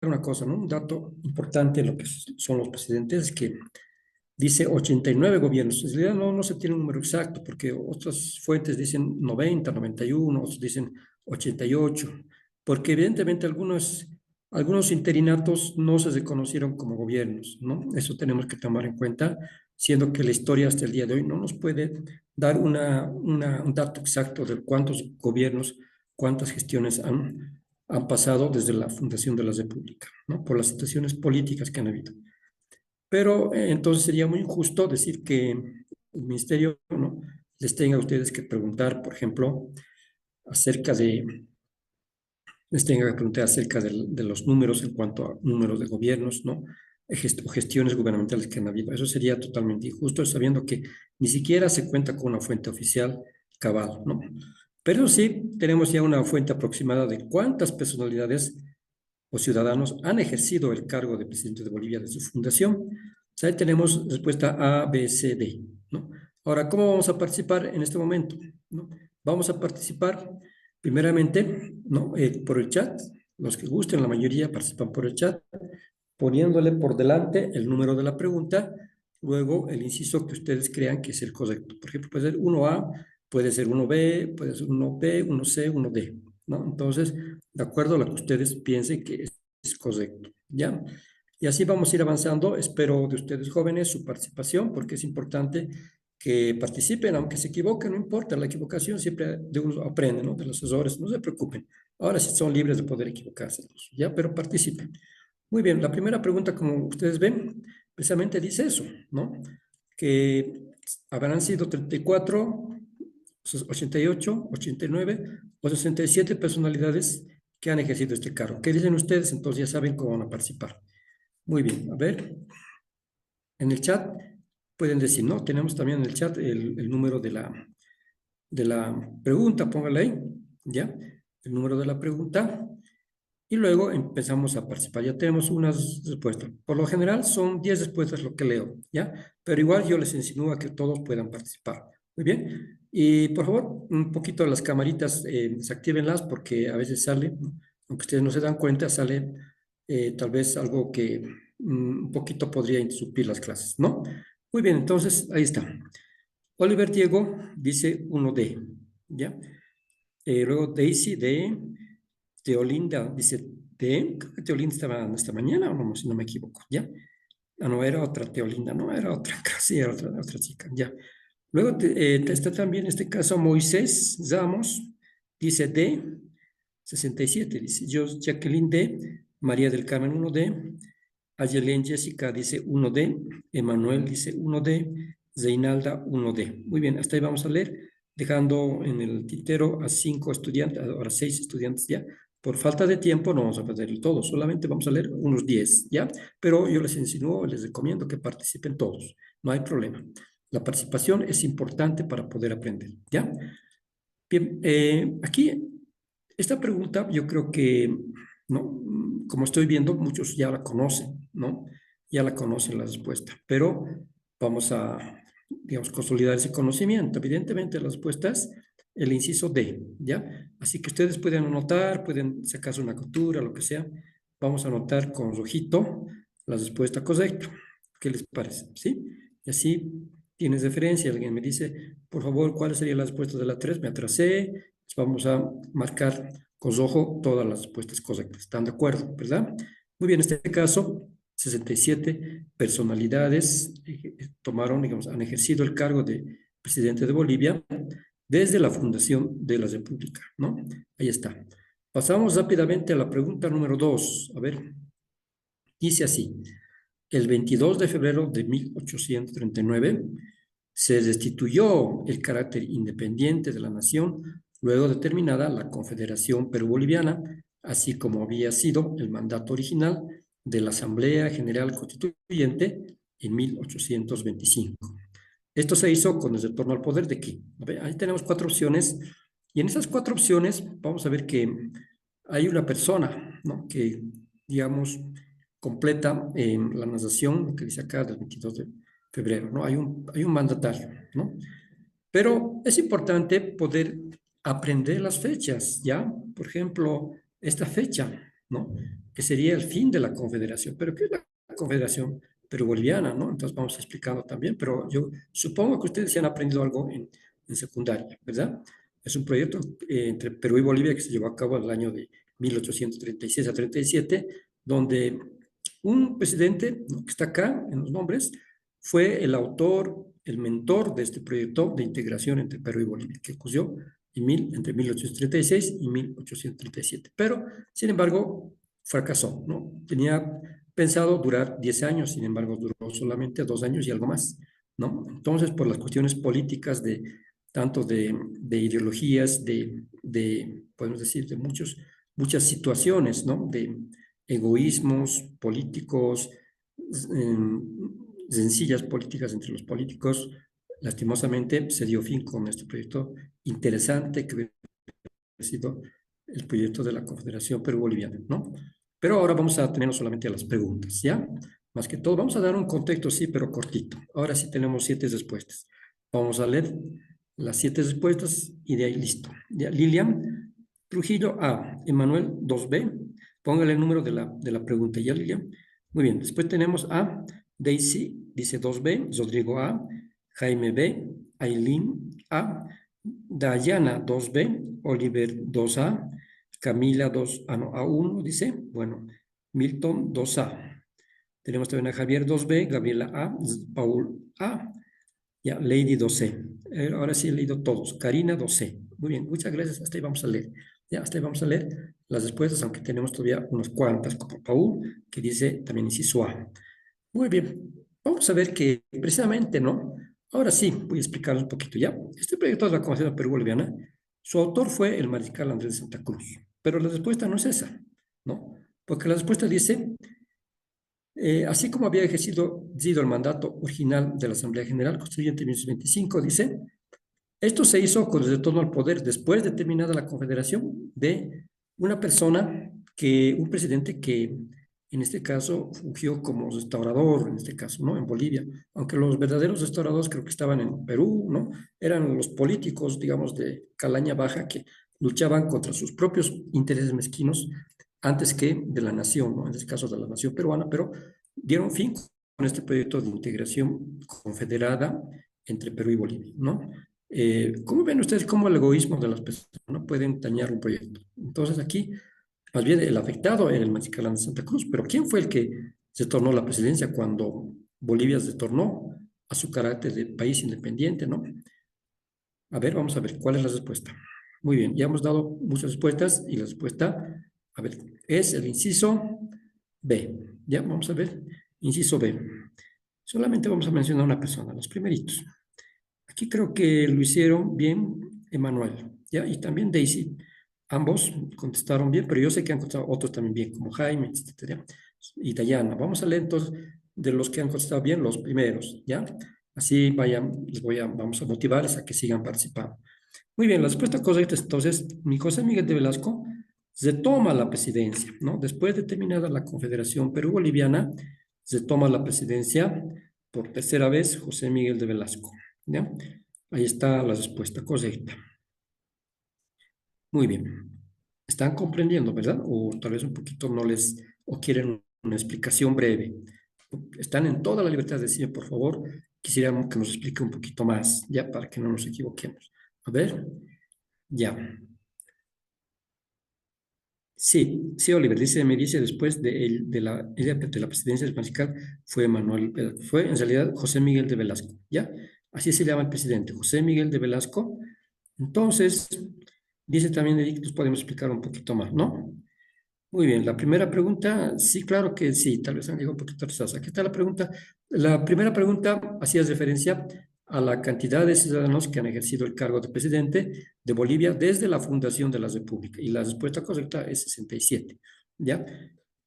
una cosa, ¿no? Un dato importante en lo que son los presidentes es que dice 89 gobiernos. En realidad no se tiene un número exacto, porque otras fuentes dicen 90, 91, otros dicen 88, porque evidentemente algunos interinatos no se reconocieron como gobiernos, ¿no? Eso tenemos que tomar en cuenta, siendo que la historia hasta el día de hoy no nos puede dar un dato exacto de cuántos gobiernos, cuántas gestiones han pasado desde la fundación de la República, ¿no? Por las situaciones políticas que han habido. Pero entonces sería muy injusto decir que el ministerio, ¿no?, les tenga a ustedes que preguntar, por ejemplo, acerca de, les tenga que preguntar acerca de los números en cuanto a números de gobiernos, ¿no? O gestiones gubernamentales que han habido. Eso sería totalmente injusto, sabiendo que ni siquiera se cuenta con una fuente oficial cabal, ¿no? Pero sí tenemos ya una fuente aproximada de cuántas personalidades o ciudadanos han ejercido el cargo de presidente de Bolivia desde su fundación. O sea, ahí tenemos respuesta A, B, C, D, ¿no? Ahora, ¿cómo vamos a participar en este momento? ¿No? Vamos a participar primeramente, ¿no?, por el chat. Los que gusten, la mayoría participan por el chat, poniéndole por delante el número de la pregunta, luego el inciso que ustedes crean que es el correcto. Por ejemplo, puede ser 1A, puede ser 1B, puede ser 1B, 1C, 1D, ¿no? Entonces, de acuerdo a lo que ustedes piensen que es correcto, ¿ya? Y así vamos a ir avanzando. Espero de ustedes jóvenes su participación, porque es importante que participen, aunque se equivoquen, no importa, la equivocación siempre de uno aprende, ¿no? De los errores, no se preocupen. Ahora sí son libres de poder equivocarse, ¿ya? Pero participen. Muy bien, la primera pregunta, como ustedes ven, precisamente dice eso, ¿no? Que habrán sido 34, 88, 89 o 67 personalidades que han ejercido este cargo. ¿Qué dicen ustedes? Entonces ya saben cómo van a participar. Muy bien, a ver, en el chat pueden decir, ¿no? Tenemos también en el chat el número de la pregunta, póngale ahí, ¿ya? El número de la pregunta. Y luego empezamos a participar. Ya tenemos unas respuestas. Por lo general son 10 respuestas lo que leo, ¿ya? Pero igual yo les insinúo a que todos puedan participar. Muy bien. Y por favor, un poquito las camaritas, desactívenlas porque a veces sale, ¿no? Aunque ustedes no se dan cuenta, sale tal vez algo que un poquito podría interrumpir las clases, ¿no? Muy bien, entonces ahí está. Oliver Diego dice 1D, ¿ya? Luego Daisy de Teolinda dice creo que Teolinda estaba esta mañana, o no, si no me equivoco, ¿ya? Ah, no, era otra Teolinda, no, era otra, casi era otra chica, ya. Luego está también este caso Moisés Ramos, dice D, 67, dice yo, Jacqueline D, María del Carmen 1D, Ayelen Jessica dice 1D, Emanuel dice 1D, Reinalda 1D. Muy bien, hasta ahí vamos a leer, dejando en el tintero a 5 estudiantes, ahora 6 estudiantes ya. Por falta de tiempo no vamos a perder el todo, solamente vamos a leer unos 10, ¿ya? Pero yo les insinúo, les recomiendo que participen todos, no hay problema. La participación es importante para poder aprender, ¿ya? Bien, aquí, esta pregunta yo creo que, ¿no?, como estoy viendo, muchos ya la conocen, ¿no? Ya la conocen la respuesta, pero vamos a, digamos, consolidar ese conocimiento. Evidentemente, la respuesta es el inciso D, ¿ya? Así que ustedes pueden anotar, pueden sacarse una captura, lo que sea. Vamos a anotar con rojito la respuesta correcta. ¿Qué les parece? ¿Sí? Y así tienes referencia. Alguien me dice, por favor, ¿cuál sería la respuesta de la 3? Me atrasé. Vamos a marcar con rojo todas las respuestas correctas. ¿Están de acuerdo? ¿Verdad? Muy bien, en este caso, 67 personalidades tomaron, digamos, han ejercido el cargo de presidente de Bolivia desde la fundación de la República, ¿no? Ahí está. Pasamos rápidamente a la pregunta número 2. A ver, dice así. El 22 de febrero de 1839 se destituyó el carácter independiente de la nación luego de terminada la Confederación Perú-Boliviana, así como había sido el mandato original de la Asamblea General Constituyente en 1825. Esto se hizo con el retorno al poder de qué. Ahí tenemos 4 opciones, y en esas 4 opciones vamos a ver que hay una persona, ¿no?, que, digamos, completa la narración que dice acá del 22 de febrero, ¿no? Hay un mandatario, ¿no? Pero es importante poder aprender las fechas, ¿ya? Por ejemplo, esta fecha. ¿no? Que sería el fin de la confederación. Pero ¿qué es la confederación perú-boliviana, ¿no? Entonces vamos explicando también, pero yo supongo que ustedes ya han aprendido algo en secundaria, ¿verdad? Es un proyecto entre Perú y Bolivia que se llevó a cabo en el año de 1836 a 37, donde un presidente, ¿no?, que está acá en los nombres, fue el autor, el mentor de este proyecto de integración entre Perú y Bolivia, que ocurrió entre 1836 y 1837. Pero, sin embargo, fracasó, ¿no? Tenía pensado durar 10 años, sin embargo, duró solamente 2 años y algo más, ¿no? Entonces, por las cuestiones políticas tanto de ideologías, podemos decir, de muchas situaciones, ¿no? De egoísmos políticos, sencillas políticas entre los políticos. Lastimosamente se dio fin con este proyecto interesante que ha sido el proyecto de la Confederación Perú-Boliviana, ¿no? Pero ahora vamos a tener solamente las preguntas, ¿ya? Más que todo, vamos a dar un contexto, sí, pero cortito. Ahora sí tenemos 7 respuestas. Vamos a leer las 7 respuestas y de ahí listo. Ya, Lilian Trujillo A, Emanuel 2B, póngale el número de la pregunta, ¿ya, Lilian? Muy bien, después tenemos a Daisy, dice 2B, Rodrigo A, Jaime B, Aileen A, Dayana 2B, Oliver 2A, Camila 2, no, A1 dice, bueno, Milton 2A. Tenemos también a Javier 2B, Gabriela A, Paul A, ya, Lady 2C. Ahora sí he leído todos. Karina 2C. Muy bien, muchas gracias. Hasta ahí vamos a leer. Ya, hasta ahí vamos a leer las respuestas, aunque tenemos todavía unas cuantas, como Paul, que dice también inciso A. Muy bien, vamos a ver que precisamente, ¿no? Ahora sí, voy a explicarles un poquito ya. Este proyecto de la Constitución Perú-Boliviana, su autor fue el mariscal Andrés de Santa Cruz, pero la respuesta no es esa, ¿no? Porque la respuesta dice, así como había ejercido el mandato original de la Asamblea General Constituyente de 1925, dice, esto se hizo con el retorno al poder después de terminada la confederación de un presidente que en este caso fungió como restaurador, en este caso, ¿no? En Bolivia, aunque los verdaderos restauradores creo que estaban en Perú, ¿no? Eran los políticos, digamos, de calaña baja que luchaban contra sus propios intereses mezquinos antes que de la nación, ¿no? En este caso de la nación peruana, pero dieron fin con este proyecto de integración confederada entre Perú y Bolivia, ¿no? ¿Cómo ven ustedes cómo el egoísmo de las personas no pueden dañar un proyecto? Entonces aquí, más bien el afectado era el Mariscal de Santa Cruz, pero ¿quién fue el que se tornó la presidencia cuando Bolivia se tornó a su carácter de país independiente, ¿no? A ver, vamos a ver, ¿cuál es la respuesta? Muy bien, ya hemos dado muchas respuestas y la respuesta, a ver, es el inciso B. Ya, vamos a ver, inciso B. Solamente vamos a mencionar a una persona, los primeritos. Aquí creo que lo hicieron bien Emanuel, ¿ya? Y también Daisy. Ambos contestaron bien, pero yo sé que han contestado otros también bien, como Jaime, etcétera, y Dayana. Vamos a leer entonces de los que han contestado bien, los primeros, ¿ya? Así vayan, vamos a motivarles a que sigan participando. Muy bien, la respuesta correcta es entonces, mi José Miguel de Velasco se toma la presidencia, ¿no? Después de terminada la Confederación Perú-Boliviana, se toma la presidencia por tercera vez José Miguel de Velasco, ¿ya? Ahí está la respuesta correcta. Muy bien. ¿Están comprendiendo, verdad? O tal vez un poquito o quieren una explicación breve. Están en toda la libertad de decir, por favor, quisiéramos que nos explique un poquito más, ya, para que no nos equivoquemos. A ver, ya. Sí, sí, Oliver, me dice después de la presidencia del Mariscal fue fue en realidad José Miguel de Velasco, ¿ya? Así se llama el presidente, José Miguel de Velasco. Entonces, dice también Edictus, podemos explicar un poquito más, ¿no? Muy bien, la primera pregunta, sí, claro que sí, tal vez han llegado un poquito atrasados. Aquí está la pregunta. La primera pregunta hacía referencia a la cantidad de ciudadanos que han ejercido el cargo de presidente de Bolivia desde la fundación de la República. Y la respuesta correcta es 67, ¿ya?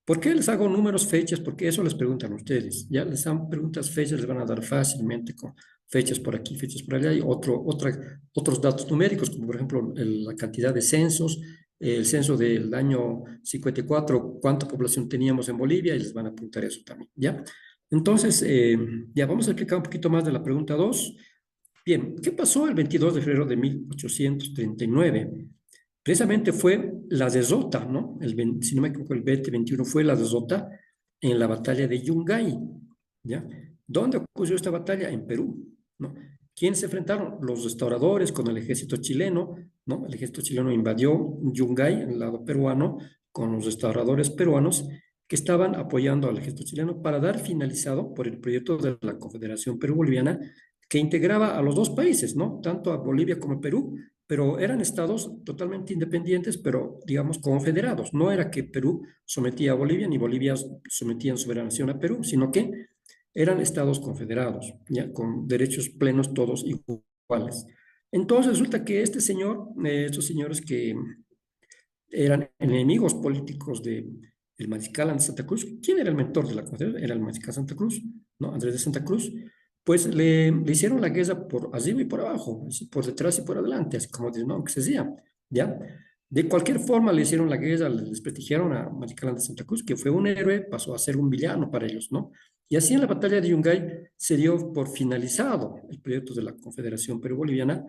¿Por qué les hago números, fechas? Porque eso les preguntan ustedes, ¿ya? Les dan preguntas, fechas, les van a dar fácilmente con fechas por aquí, fechas por allá y otros datos numéricos, como por ejemplo la cantidad de censos, el censo del año 54, cuánta población teníamos en Bolivia, y les van a apuntar eso también, ¿ya? Entonces, ya vamos a explicar un poquito más de la pregunta 2. Bien, ¿qué pasó el 22 de febrero de 1839? Precisamente fue la derrota, ¿no? Si no me equivoco, el 2021 fue la derrota en la batalla de Yungay, ¿ya? ¿Dónde ocurrió esta batalla? En Perú, ¿no? ¿Quiénes se enfrentaron? Los restauradores con el ejército chileno, ¿no? El ejército chileno invadió Yungay, el lado peruano, con los restauradores peruanos que estaban apoyando al ejército chileno para dar finalizado por el proyecto de la Confederación Perú-Boliviana que integraba a los dos países, ¿no? Tanto a Bolivia como a Perú, pero eran estados totalmente independientes, pero digamos confederados. No era que Perú sometía a Bolivia ni Bolivia sometía en soberanación a Perú, sino que eran estados confederados, ya con derechos plenos todos iguales. Entonces resulta que este señor, estos señores que eran enemigos políticos de el mariscal de Santa Cruz. ¿Quién era el mentor de la Confederación? Era el mariscal Santa Cruz, ¿no? Andrés de Santa Cruz. Pues le hicieron la guerra por arriba y por abajo, así, por detrás y por adelante, así como dicen, no, que se decía, ¿ya? De cualquier forma le hicieron la guerra, le desprestigiaron a Mariscal de Santa Cruz, que fue un héroe, pasó a ser un villano para ellos, ¿no? Y así en la batalla de Yungay se dio por finalizado el proyecto de la Confederación Perú-Boliviana,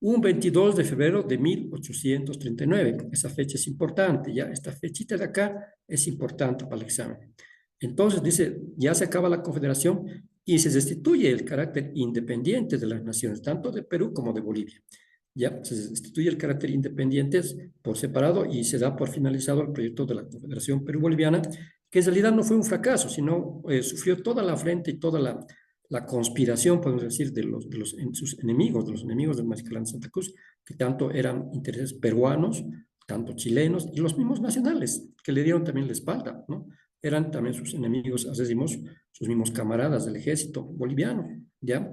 un 22 de febrero de 1839. Esa fecha es importante, ya esta fechita de acá es importante para el examen. Entonces dice, ya se acaba la confederación y se destituye el carácter independiente de las naciones, tanto de Perú como de Bolivia. Ya se destituye el carácter independiente por separado y se da por finalizado el proyecto de la Confederación Perú-Boliviana, que en realidad no fue un fracaso, sino sufrió toda la frente y toda la conspiración, podemos decir, sus enemigos, de los enemigos del Mariscal de Santa Cruz, que tanto eran intereses peruanos, tanto chilenos, y los mismos nacionales, que le dieron también la espalda, ¿no? Eran también sus enemigos, así decimos, sus mismos camaradas del ejército boliviano, ¿ya?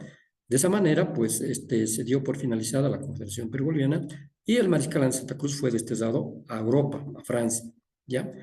De esa manera, pues, se dio por finalizada la Confederación Perú-Boliviana y el Mariscal de Santa Cruz fue desterrado a Europa, a Francia, ¿ya?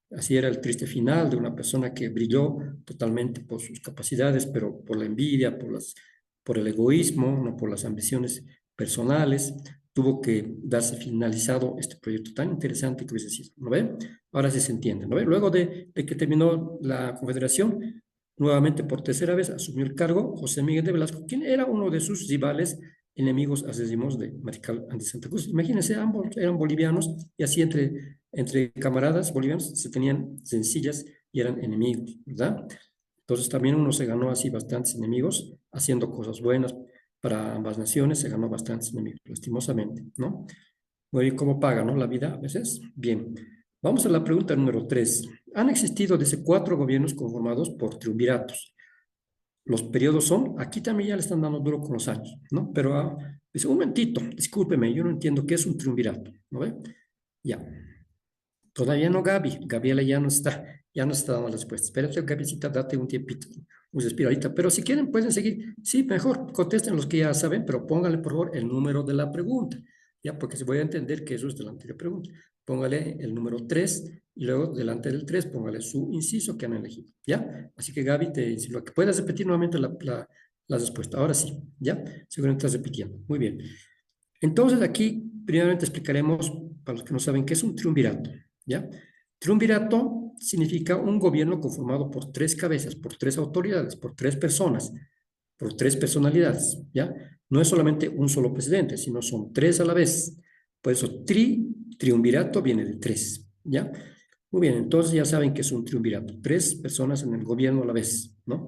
Así era el triste final de una persona que brilló totalmente por sus capacidades, pero por la envidia, por el egoísmo, no por las ambiciones personales, tuvo que darse finalizado este proyecto tan interesante que hubiese sido, ¿no ve? Ahora sí se entiende, ¿no ve? Luego de que terminó la Confederación, nuevamente por tercera vez asumió el cargo José Miguel de Velasco, quien era uno de sus rivales enemigos asesinos de Mariscal de Santa Cruz. Imagínense, ambos eran bolivianos y así entre camaradas bolivianos se tenían sencillas y eran enemigos, ¿verdad? Entonces también uno se ganó así bastantes enemigos, haciendo cosas buenas para ambas naciones, se ganó bastantes enemigos, lastimosamente, ¿no? Muy bien, ¿cómo paga, no? La vida a veces. Bien. Vamos a la pregunta número 3. Han existido desde 4 gobiernos conformados por triunviratos. Los periodos son, aquí también ya le están dando duro con los años, ¿no? Pero dice, un momentito, discúlpeme, yo no entiendo qué es un triunvirato, ¿no ve? Ya. Todavía no, Gaby. Gabriela ya no está dando las respuestas. Espérate, Gabycita, date un tiempito, un respiro ahorita. Pero si quieren, pueden seguir. Sí, mejor, contesten los que ya saben, pero póngale, por favor, el número de la pregunta. Ya, porque se voy a entender que eso es de la anterior pregunta. Póngale el número 3 y luego delante del 3 póngale su inciso que han elegido. ¿Ya? Así que, Gaby, si lo que puedas repetir nuevamente la respuesta. Ahora sí, ¿ya? Seguramente estás repitiendo. Muy bien. Entonces, aquí, primeramente explicaremos, para los que no saben, qué es un triunvirato. ¿Ya? Triunvirato significa un gobierno conformado por 3 cabezas, por 3 autoridades, por 3 personas, por 3 personalidades, ¿ya? No es solamente un solo presidente, sino son 3 a la vez. Por eso triunvirato viene de 3, ¿ya? Muy bien, entonces ya saben que es un triunvirato, 3 personas en el gobierno a la vez, ¿no?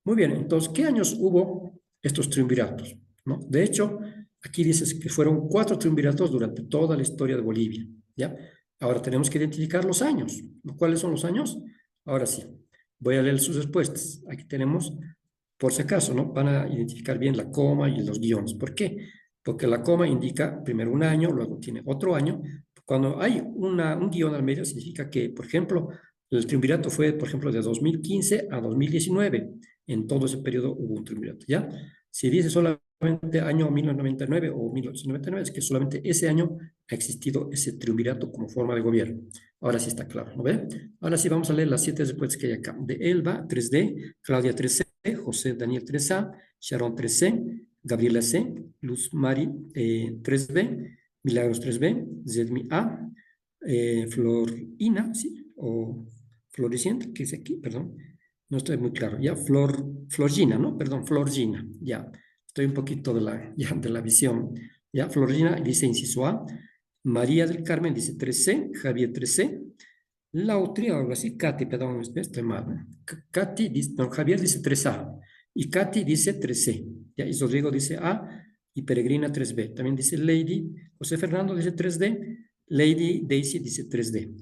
Muy bien, entonces, ¿qué años hubo estos triunviratos? ¿No? De hecho, aquí dices que fueron 4 triunviratos durante toda la historia de Bolivia, ¿ya? Ahora tenemos que identificar los años. ¿Cuáles son los años? Ahora sí, voy a leer sus respuestas. Aquí tenemos, por si acaso, ¿no? Van a identificar bien la coma y los guiones. ¿Por qué? Porque la coma indica primero un año, luego tiene otro año. Cuando hay un guión al medio, significa que, por ejemplo, el triunvirato fue, por ejemplo, de 2015 a 2019. En todo ese periodo hubo un triunvirato, ¿ya? Si dice solamente año 1999 o 1899, es que solamente ese año ha existido ese triunvirato como forma de gobierno. Ahora sí está claro, ¿no ve? Ahora sí vamos a leer las 7 respuestas que hay acá. De Elba, 3D, Claudia, 3C, José Daniel, 3A, Sharon, 3C, Gabriela, C, Luz Mari, 3B, Milagros, 3B, Zedmi, A, Florina, ¿sí? O Floricienta, que es aquí, perdón. No estoy muy claro. Ya, Florgina, ¿no? Perdón, Florgina. Ya, estoy un poquito ya, de la visión. Ya, Florgina dice inciso A. María del Carmen dice 3C, Javier 3C, Lautri, algo así, Katy, perdón, estoy mal, ¿no? Katy dice, no, Javier dice 3A y Katy dice 3C, ¿ya? Y Rodrigo dice A y Peregrina 3B. También dice Lady, José Fernando dice 3D, Lady Daisy dice 3D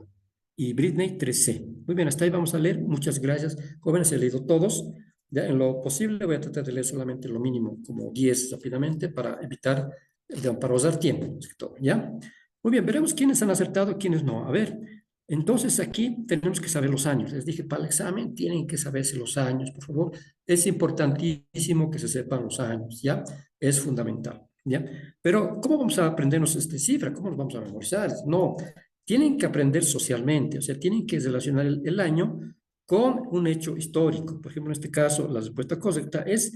y Britney 3C. Muy bien, hasta ahí vamos a leer. Muchas gracias, jóvenes, he leído todos. Ya en lo posible voy a tratar de leer solamente lo mínimo, como 10 rápidamente, para evitar, para usar tiempo, más que todo, ¿ya? Muy bien, veremos quiénes han acertado y quiénes no. A ver, entonces aquí tenemos que saber los años. Les dije, para el examen tienen que saberse los años, por favor. Es importantísimo que se sepan los años, ¿ya? Es fundamental, ¿ya? Pero, ¿cómo vamos a aprendernos esta cifra? ¿Cómo nos vamos a memorizar? No, tienen que aprender socialmente, o sea, tienen que relacionar el año con un hecho histórico. Por ejemplo, en este caso, la respuesta correcta es,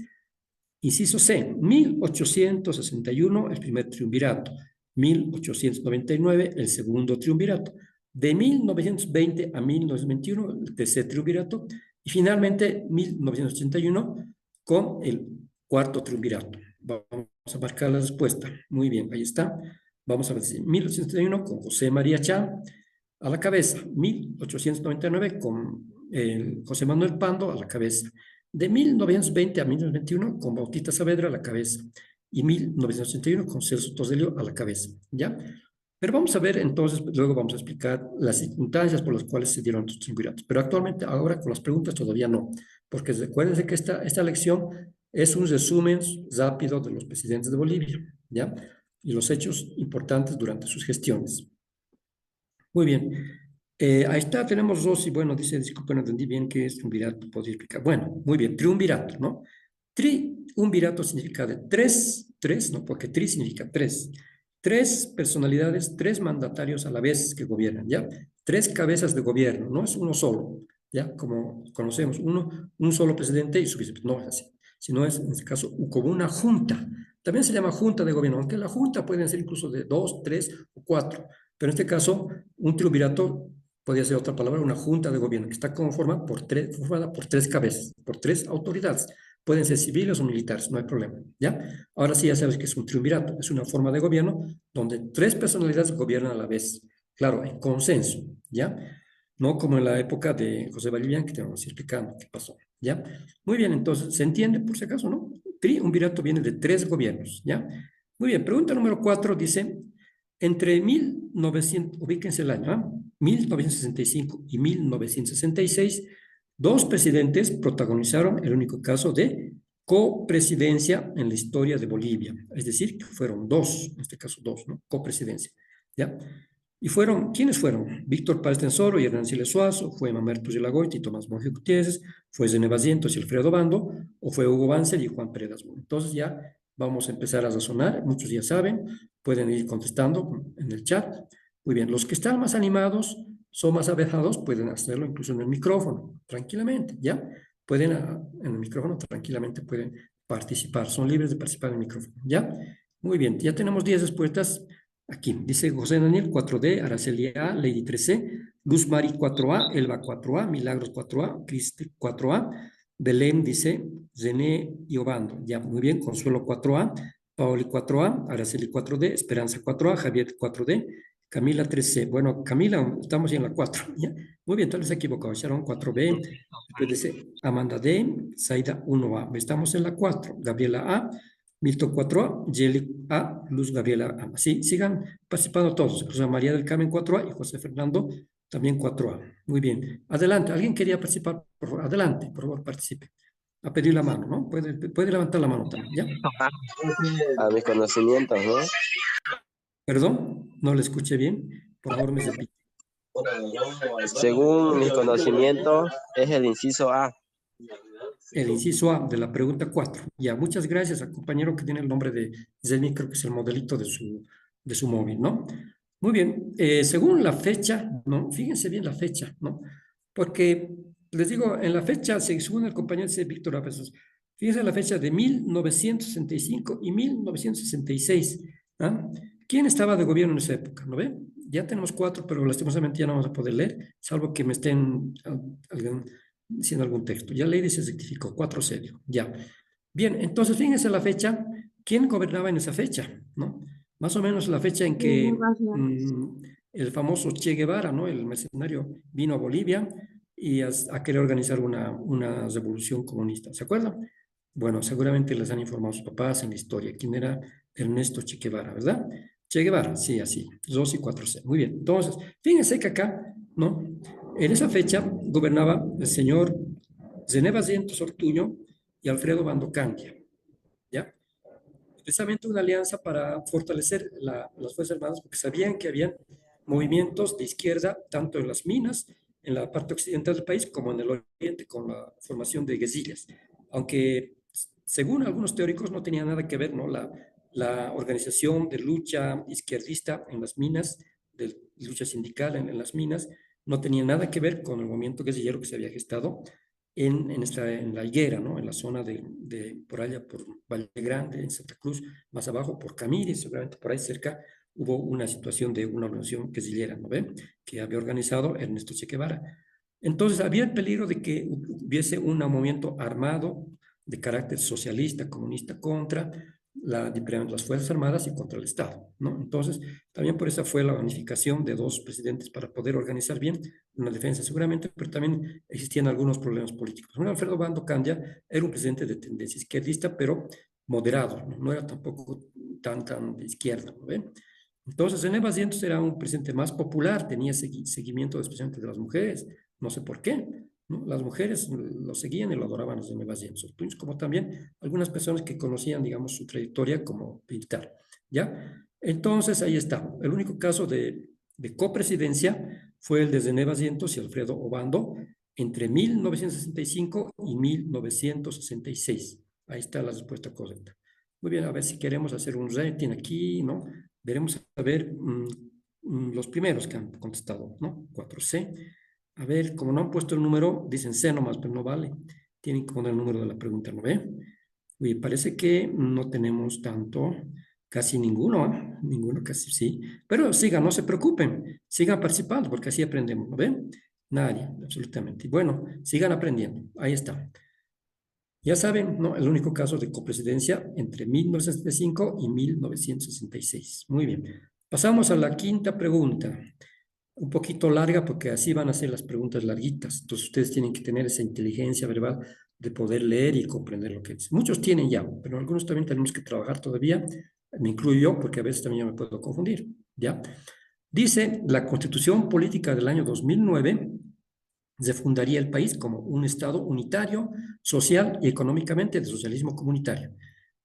inciso C, 1861, el primer triunvirato, 1899, el segundo triunvirato, de 1920 a 1921, el tercer triunvirato, y finalmente 1981 con el cuarto triunvirato. Vamos a marcar la respuesta. Muy bien, ahí está. Vamos a ver si 1861 con José María Chá a la cabeza, 1899 con José Manuel Pando a la cabeza, de 1920 a 1921 con Bautista Saavedra a la cabeza y 1981 con Celso Toselio a la cabeza, ¿ya? Pero vamos a ver entonces, luego vamos a explicar las circunstancias por las cuales se dieron estos triunviratos. Pero actualmente, ahora con las preguntas todavía no, porque recuérdense que esta lección es un resumen rápido de los presidentes de Bolivia, ¿ya? Y los hechos importantes durante sus gestiones. Muy bien. Ahí está, tenemos dos, y bueno, dice, disculpen, no entendí bien qué es triunvirato, podría explicar. Bueno, muy bien, triunvirato, ¿no? Triunvirato significa de tres, ¿no? Porque tri significa tres. Tres personalidades, tres mandatarios a la vez que gobiernan, ¿ya? Tres cabezas de gobierno, no es uno solo, ¿ya? Como conocemos, un solo presidente y su vicepresidente, no es así, sino es, en este caso, como una junta. También se llama junta de gobierno, aunque la junta pueden ser incluso de 2, 3 o 4, pero en este caso, un triunvirato podría ser otra palabra, una junta de gobierno que está conformada por tres cabezas, por tres autoridades. Pueden ser civiles o militares, no hay problema, ¿ya? Ahora sí ya sabes que es un triunvirato, es una forma de gobierno donde tres personalidades gobiernan a la vez, claro, en consenso, ¿ya? No como en la época de José Vallivian, que te vamos a ir explicando qué pasó, ¿ya? Muy bien, entonces, ¿se entiende por si acaso, no? Triunvirato viene de tres gobiernos, ¿ya? Muy bien, pregunta número 4 dice, entre 1900, ubíquense el año, ¿eh? 1965 y 1966, dos presidentes protagonizaron el único caso de copresidencia en la historia de Bolivia. Es decir, que fueron dos, en este caso dos, ¿no? Copresidencia, ¿ya? Y fueron, ¿quiénes fueron? Víctor Paz Tensoro y Hernán Siles Suazo, fue Mamerto Yelagoiti y Tomás Monge Gutiérrez, fue Zené Basientos y Alfredo Bando, o fue Hugo Banzer y Juan Pérez. Entonces ya vamos a empezar a razonar, muchos ya saben, pueden ir contestando en el chat. Muy bien, los que están más animados, son más avezados, pueden hacerlo incluso en el micrófono, tranquilamente, ¿ya? Pueden, en el micrófono tranquilamente pueden participar, son libres de participar en el micrófono, ¿ya? Muy bien, ya tenemos 10 respuestas. Aquí dice José Daniel 4D, Araceli A, Lady 3C, Luz Mari 4A, Elba 4A, Milagros 4A, Cristi 4A, Belén dice René y Obando. Ya, muy bien, Consuelo 4A, Paoli 4A, Araceli 4D, Esperanza 4A, Javier 4D, Camila 3C. Bueno, Camila, estamos ya en la 4. ¿Ya? Muy bien, entonces equivocado. Sharon 4B, después dice Amanda D, Zaida 1A. Estamos en la 4. Gabriela A, Milton 4A, Jelly A, Luz Gabriela A. Sí, sigan participando todos. José María del Carmen 4A y José Fernando también 4A. Muy bien. Adelante. ¿Alguien quería participar? Por favor, adelante, por favor, participe. A pedir la mano, ¿no? Puede levantar la mano también, ¿ya? A mis conocimientos, ¿no? Perdón, no le escuché bien. Por favor, me repite. Según mis conocimientos, es el inciso A. El inciso A de la pregunta 4. Ya, muchas gracias al compañero que tiene el nombre de Zelmi, creo que es el modelito de su móvil, ¿no? Muy bien, según la fecha, ¿no? Fíjense bien la fecha, ¿no? Porque, les digo, en la fecha, según el compañero dice Víctor López, fíjense la fecha de 1965 y 1966, ¿ah? ¿Quién estaba de gobierno en esa época? ¿No ve? Ya tenemos 4, pero lastimosamente ya no vamos a poder leer, salvo que me estén diciendo algún texto. Ya leí y se rectificó, 4 serio, ya. Bien, entonces fíjense la fecha, ¿quién gobernaba en esa fecha? ¿No? Más o menos la fecha en Sí, que más o menos. el famoso Che Guevara, ¿no? El mercenario, vino a Bolivia y a querer organizar una revolución comunista. ¿Se acuerdan? Bueno, seguramente les han informado sus papás en la historia. ¿Quién era Ernesto Che Guevara, verdad? Che Guevara, sí, así. 2 y 4C. Muy bien. Entonces, fíjense que acá, ¿no? En esa fecha gobernaba el señor Zené Basientos Ortuño y Alfredo Bandocandia, ¿ya? Precisamente una alianza para fortalecer las Fuerzas Armadas, porque sabían que habían movimientos de izquierda, tanto en las minas, en la parte occidental del país, como en el oriente, con la formación de guerrillas. Aunque, según algunos teóricos, no tenía nada que ver, ¿no? La organización de lucha izquierdista en las minas, de lucha sindical en las minas, no tenía nada que ver con el movimiento guerrillero que se había gestado en la higuera, ¿no? En la zona por allá, por Valle Grande, en Santa Cruz, más abajo, por Camires, seguramente por ahí cerca, hubo una situación de una organización guerrillera, ¿no ven? Que había organizado Ernesto Che Guevara. Entonces, había el peligro de que hubiese un movimiento armado de carácter socialista, comunista, contra las Fuerzas Armadas y contra el Estado, ¿no? Entonces, también por eso fue la unificación de dos presidentes para poder organizar bien una defensa seguramente, pero también existían algunos problemas políticos. Bueno, Alfredo Bando Candia era un presidente de tendencia izquierdista, pero moderado, no era tampoco tan de izquierda, ¿no ven? Entonces, René Basientos era un presidente más popular, tenía seguimiento especialmente de las mujeres, no sé por qué, ¿no? Las mujeres lo seguían y lo adoraban a René Basientos, como también algunas personas que conocían, digamos, su trayectoria como militar, ¿ya? Entonces, ahí está. El único caso de copresidencia fue el de René Basientos y Alfredo Obando entre 1965 y 1966. Ahí está la respuesta correcta. Muy bien, a ver si queremos hacer un rating aquí, ¿no? Veremos a ver los primeros que han contestado, ¿no? 4C. A ver, como no han puesto el número, dicen C nomás, pero no vale. Tienen que poner el número de la pregunta, ¿no ve? Uy, parece que no tenemos tanto, casi ninguno, ¿eh? Ninguno, casi sí. Pero sigan, no se preocupen, sigan participando, porque así aprendemos, ¿no ven? Nadie, absolutamente. Bueno, sigan aprendiendo, ahí está. Ya saben, ¿no? El único caso de copresidencia entre 1965 y 1966. Muy bien. Pasamos a la quinta pregunta. Un poquito larga porque así van a ser las preguntas larguitas. Entonces ustedes tienen que tener esa inteligencia verbal de poder leer y comprender lo que es. Muchos tienen ya, pero algunos también tenemos que trabajar todavía. Me incluyo yo porque a veces también me puedo confundir. ¿Ya? Dice la Constitución Política del año 2009 se fundaría el país como un Estado unitario, social y económicamente de socialismo comunitario,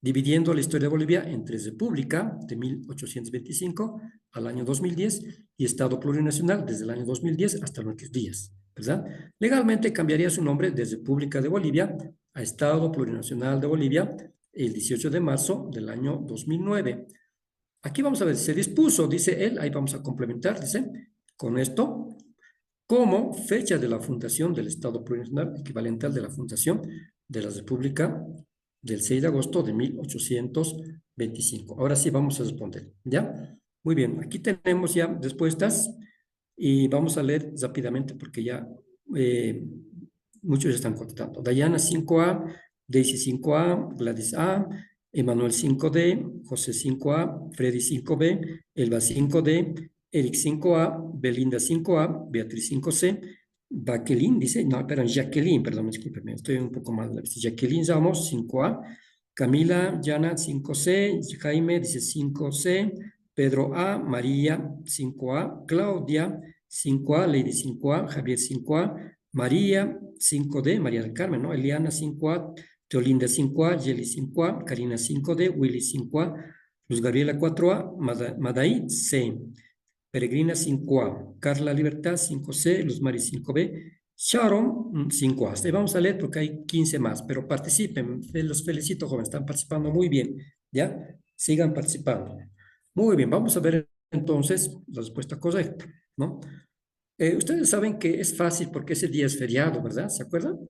dividiendo la historia de Bolivia entre República de 1825 al año 2010 y Estado plurinacional desde el año 2010 hasta nuestros días, ¿verdad? Legalmente cambiaría su nombre de República de Bolivia a Estado plurinacional de Bolivia el 18 de marzo del año 2009. Aquí vamos a ver, se dispuso, dice él, ahí vamos a complementar, dice, con esto, como fecha de la fundación del Estado plurinacional, equivalente al de la fundación de la República del 6 de agosto de 1825. Ahora sí vamos a responder, ¿ya? Muy bien, aquí tenemos ya respuestas y vamos a leer rápidamente porque ya muchos están contestando. Dayana 5A, Daisy 5A, Gladys A, Emanuel 5D, José 5A, Freddy 5B, Elba 5D, Eric 5A, Belinda 5A, Beatriz 5C, Jacqueline dice, no, perdón, Jacqueline, perdón, discúlpeme, estoy un poco mal. Jacqueline Ramos 5A, Camila Yana 5C, Jaime dice 5C, Pedro A, María 5A, Claudia 5A, Lady 5A, Javier 5A, María 5D, María del Carmen, ¿no? Eliana 5A, Teolinda 5A, Yeli 5A, Karina 5D, Willy 5A, Luz Gabriela 4A, Madaí C, Peregrina 5A, Carla Libertad 5C, Luz Mari 5B, Sharon 5A. Hasta ahí vamos a leer porque hay 15 más, pero participen, los felicito, jóvenes, están participando muy bien, ¿ya? Sigan participando. Muy bien, vamos a ver entonces la respuesta correcta, ¿no? Ustedes saben que es fácil porque ese día es feriado, ¿verdad? ¿Se acuerdan?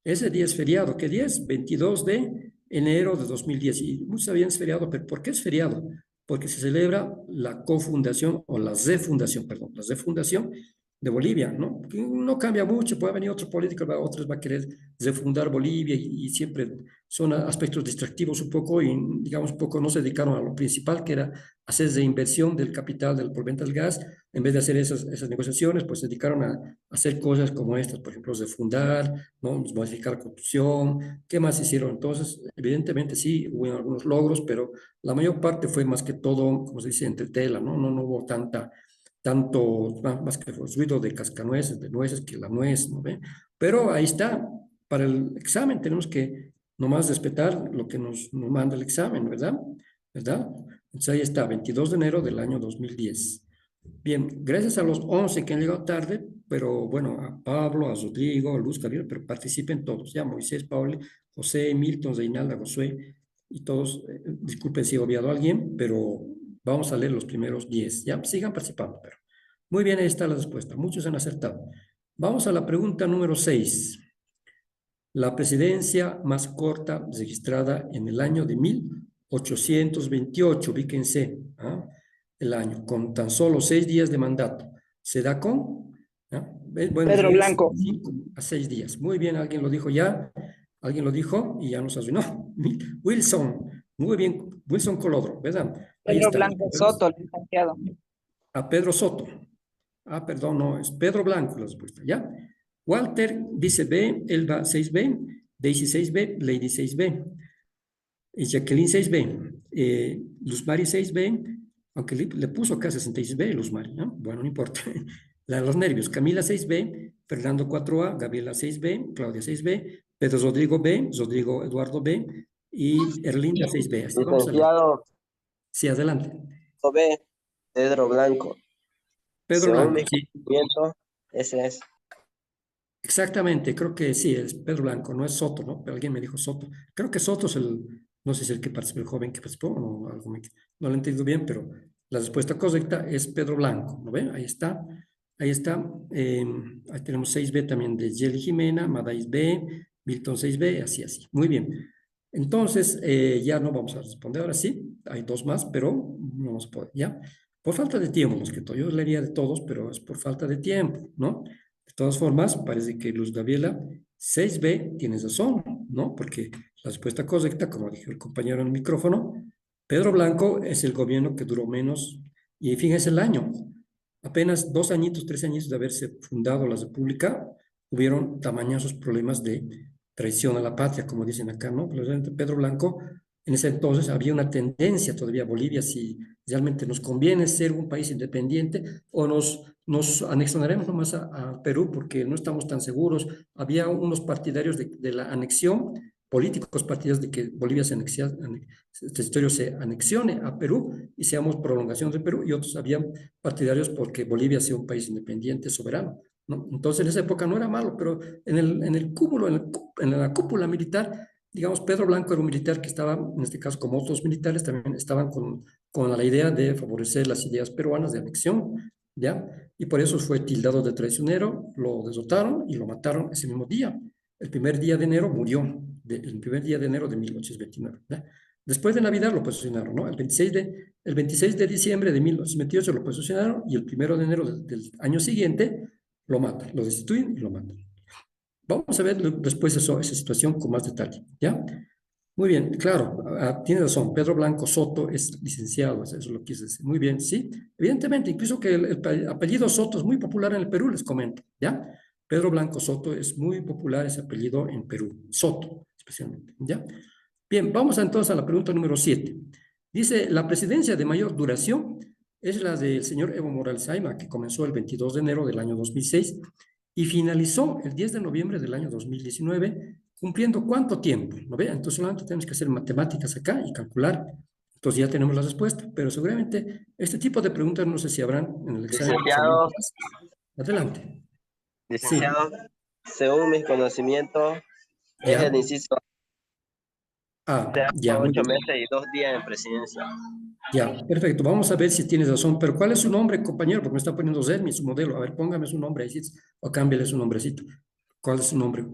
Ese día es feriado. ¿Qué día es? 22 de enero de 2010. Y muchos sabían es feriado, pero ¿por qué es feriado? Porque se celebra la cofundación o la refundación, perdón, la refundación de Bolivia, ¿no? Que no cambia mucho, puede venir otro político, otros va a querer refundar Bolivia y siempre son aspectos distractivos un poco y, digamos, un poco no se dedicaron a lo principal, que era hacer reinversión del capital por venta del gas. En vez de hacer esas negociaciones, pues se dedicaron a hacer cosas como estas, por ejemplo, refundar, ¿no? Modificar la Constitución. ¿Qué más hicieron? Entonces, evidentemente sí, hubo algunos logros, pero la mayor parte fue más que todo, como se dice, entre tela, ¿no? No hubo tanto, más que ruido de cascanueces, de nueces, que la nuez, ¿no ve? Pero ahí está, para el examen tenemos que nomás respetar lo que nos manda el examen, ¿verdad? ¿Verdad? Entonces ahí está, 22 de enero del año 2010. Bien, gracias a los 11 que han llegado tarde, pero bueno, a Pablo, a Rodrigo, a Luz, Gabriel, pero participen todos, ya, Moisés, Paul, José, Milton, Reinalda, Josué, y todos, disculpen si he obviado a alguien, pero vamos a leer los primeros 10, ya, sigan participando, pero. Muy bien, ahí está la respuesta, muchos han acertado. Vamos a la pregunta número 6. La presidencia más corta registrada en el año de 1828, ubíquense, ¿ah? El año, con tan solo 6 días de mandato. ¿Se da con? ¿Ah? Bueno, Pedro es Blanco. 5 a 6 días. Muy bien, alguien lo dijo ya, alguien lo dijo y ya nos arruinó. Wilson, muy bien, Wilson Colodro, ¿verdad? Ahí Pedro está. Blanco Soto, licenciado. A Pedro Soto. Ah, perdón, no, es Pedro Blanco la respuesta, ¿ya? Walter dice B, Elba 6B, Daisy 6B, Lady 6B, Jacqueline 6B, Luz Mari 6B, aunque le puso acá 66B, Luz Mari, ¿no? Bueno, no importa. Los nervios, Camila 6B, Fernando 4A, Gabriela 6B, Claudia 6B, Pedro Rodrigo B, Rodrigo Eduardo B y Erlinda 6B. Así vamos a leer. Licenciado Sí, adelante. B, Pedro Blanco. Pedro Según Blanco, mi sí. conocimiento, ese es. Exactamente, creo que sí, es Pedro Blanco, no es Soto, ¿no? Pero alguien me dijo Soto. Creo que Soto es no sé si es el que participó, el joven que participó, o algo no lo he entendido bien, pero la respuesta correcta es Pedro Blanco, ¿no ven? Ahí está, ahí está. Ahí tenemos 6B también de Jelly Jimena, Madais B, Milton 6B, así, así. Muy bien. Entonces, ya no vamos a responder, ahora sí, hay dos más, pero no vamos a poder, ¿ya? Por falta de tiempo, más que todo. Yo leería de todos, pero es por falta de tiempo, ¿no? De todas formas, parece que Luz Gabriela 6B tienes razón, ¿no? Porque la respuesta correcta, como dijo el compañero en el micrófono, Pedro Blanco es el gobierno que duró menos, y fíjense el año, apenas 2 añitos, 3 añitos de haberse fundado la República, hubieron tamañosos problemas de traición a la patria, como dicen acá, ¿no? Presidente Pedro Blanco, en ese entonces había una tendencia todavía, Bolivia, si realmente nos conviene ser un país independiente o nos anexionaremos nomás a Perú porque no estamos tan seguros. Había unos partidarios de la anexión, políticos partidarios de que Bolivia este territorio se anexione a Perú y seamos prolongación de Perú, y otros habían partidarios porque Bolivia sea un país independiente, soberano, ¿no? Entonces en esa época no era malo, pero en el cúmulo, en la cúpula militar, digamos, Pedro Blanco era un militar que estaba, en este caso, como otros militares, también estaban con la idea de favorecer las ideas peruanas de anexión, ¿ya? Y por eso fue tildado de traicionero, lo derrotaron y lo mataron ese mismo día. El primer día de enero murió, el primer día de enero de 1829, ¿ya? Después de Navidad lo posicionaron, ¿no? El 26 de diciembre de 1828 lo posicionaron y el 1 de enero del año siguiente lo matan, lo destituyen y lo matan. Vamos a ver después esa situación con más detalle, ¿ya? Muy bien, claro, tiene razón, Pedro Blanco Soto es licenciado, eso lo quise decir. Muy bien, sí, evidentemente, incluso que el apellido Soto es muy popular en el Perú, les comento, ¿ya? Pedro Blanco Soto es muy popular ese apellido en Perú, Soto, especialmente, ¿ya? Bien, vamos entonces a la pregunta número 7. Dice, la presidencia de mayor duración es la del señor Evo Morales Ayma, que comenzó el 22 de enero del año 2006 y finalizó el 10 de noviembre del año 2019, cumpliendo ¿cuánto tiempo? ¿No ve? Entonces solamente tenemos que hacer matemáticas acá y calcular. Entonces ya tenemos la respuesta, pero seguramente este tipo de preguntas no sé si habrán en el examen. Licenciado, Adelante. Sí, licenciado, según mis conocimientos, es ya. el inciso de Ya, muy 8 bien. meses y 2 días en presidencia. Ya, perfecto. Vamos a ver si tienes razón. Pero ¿cuál es su nombre, compañero? Porque me está poniendo Zermi, su modelo. A ver, póngame su nombre ahí, sí, o cámbiale su nombrecito. ¿Cuál es su nombre?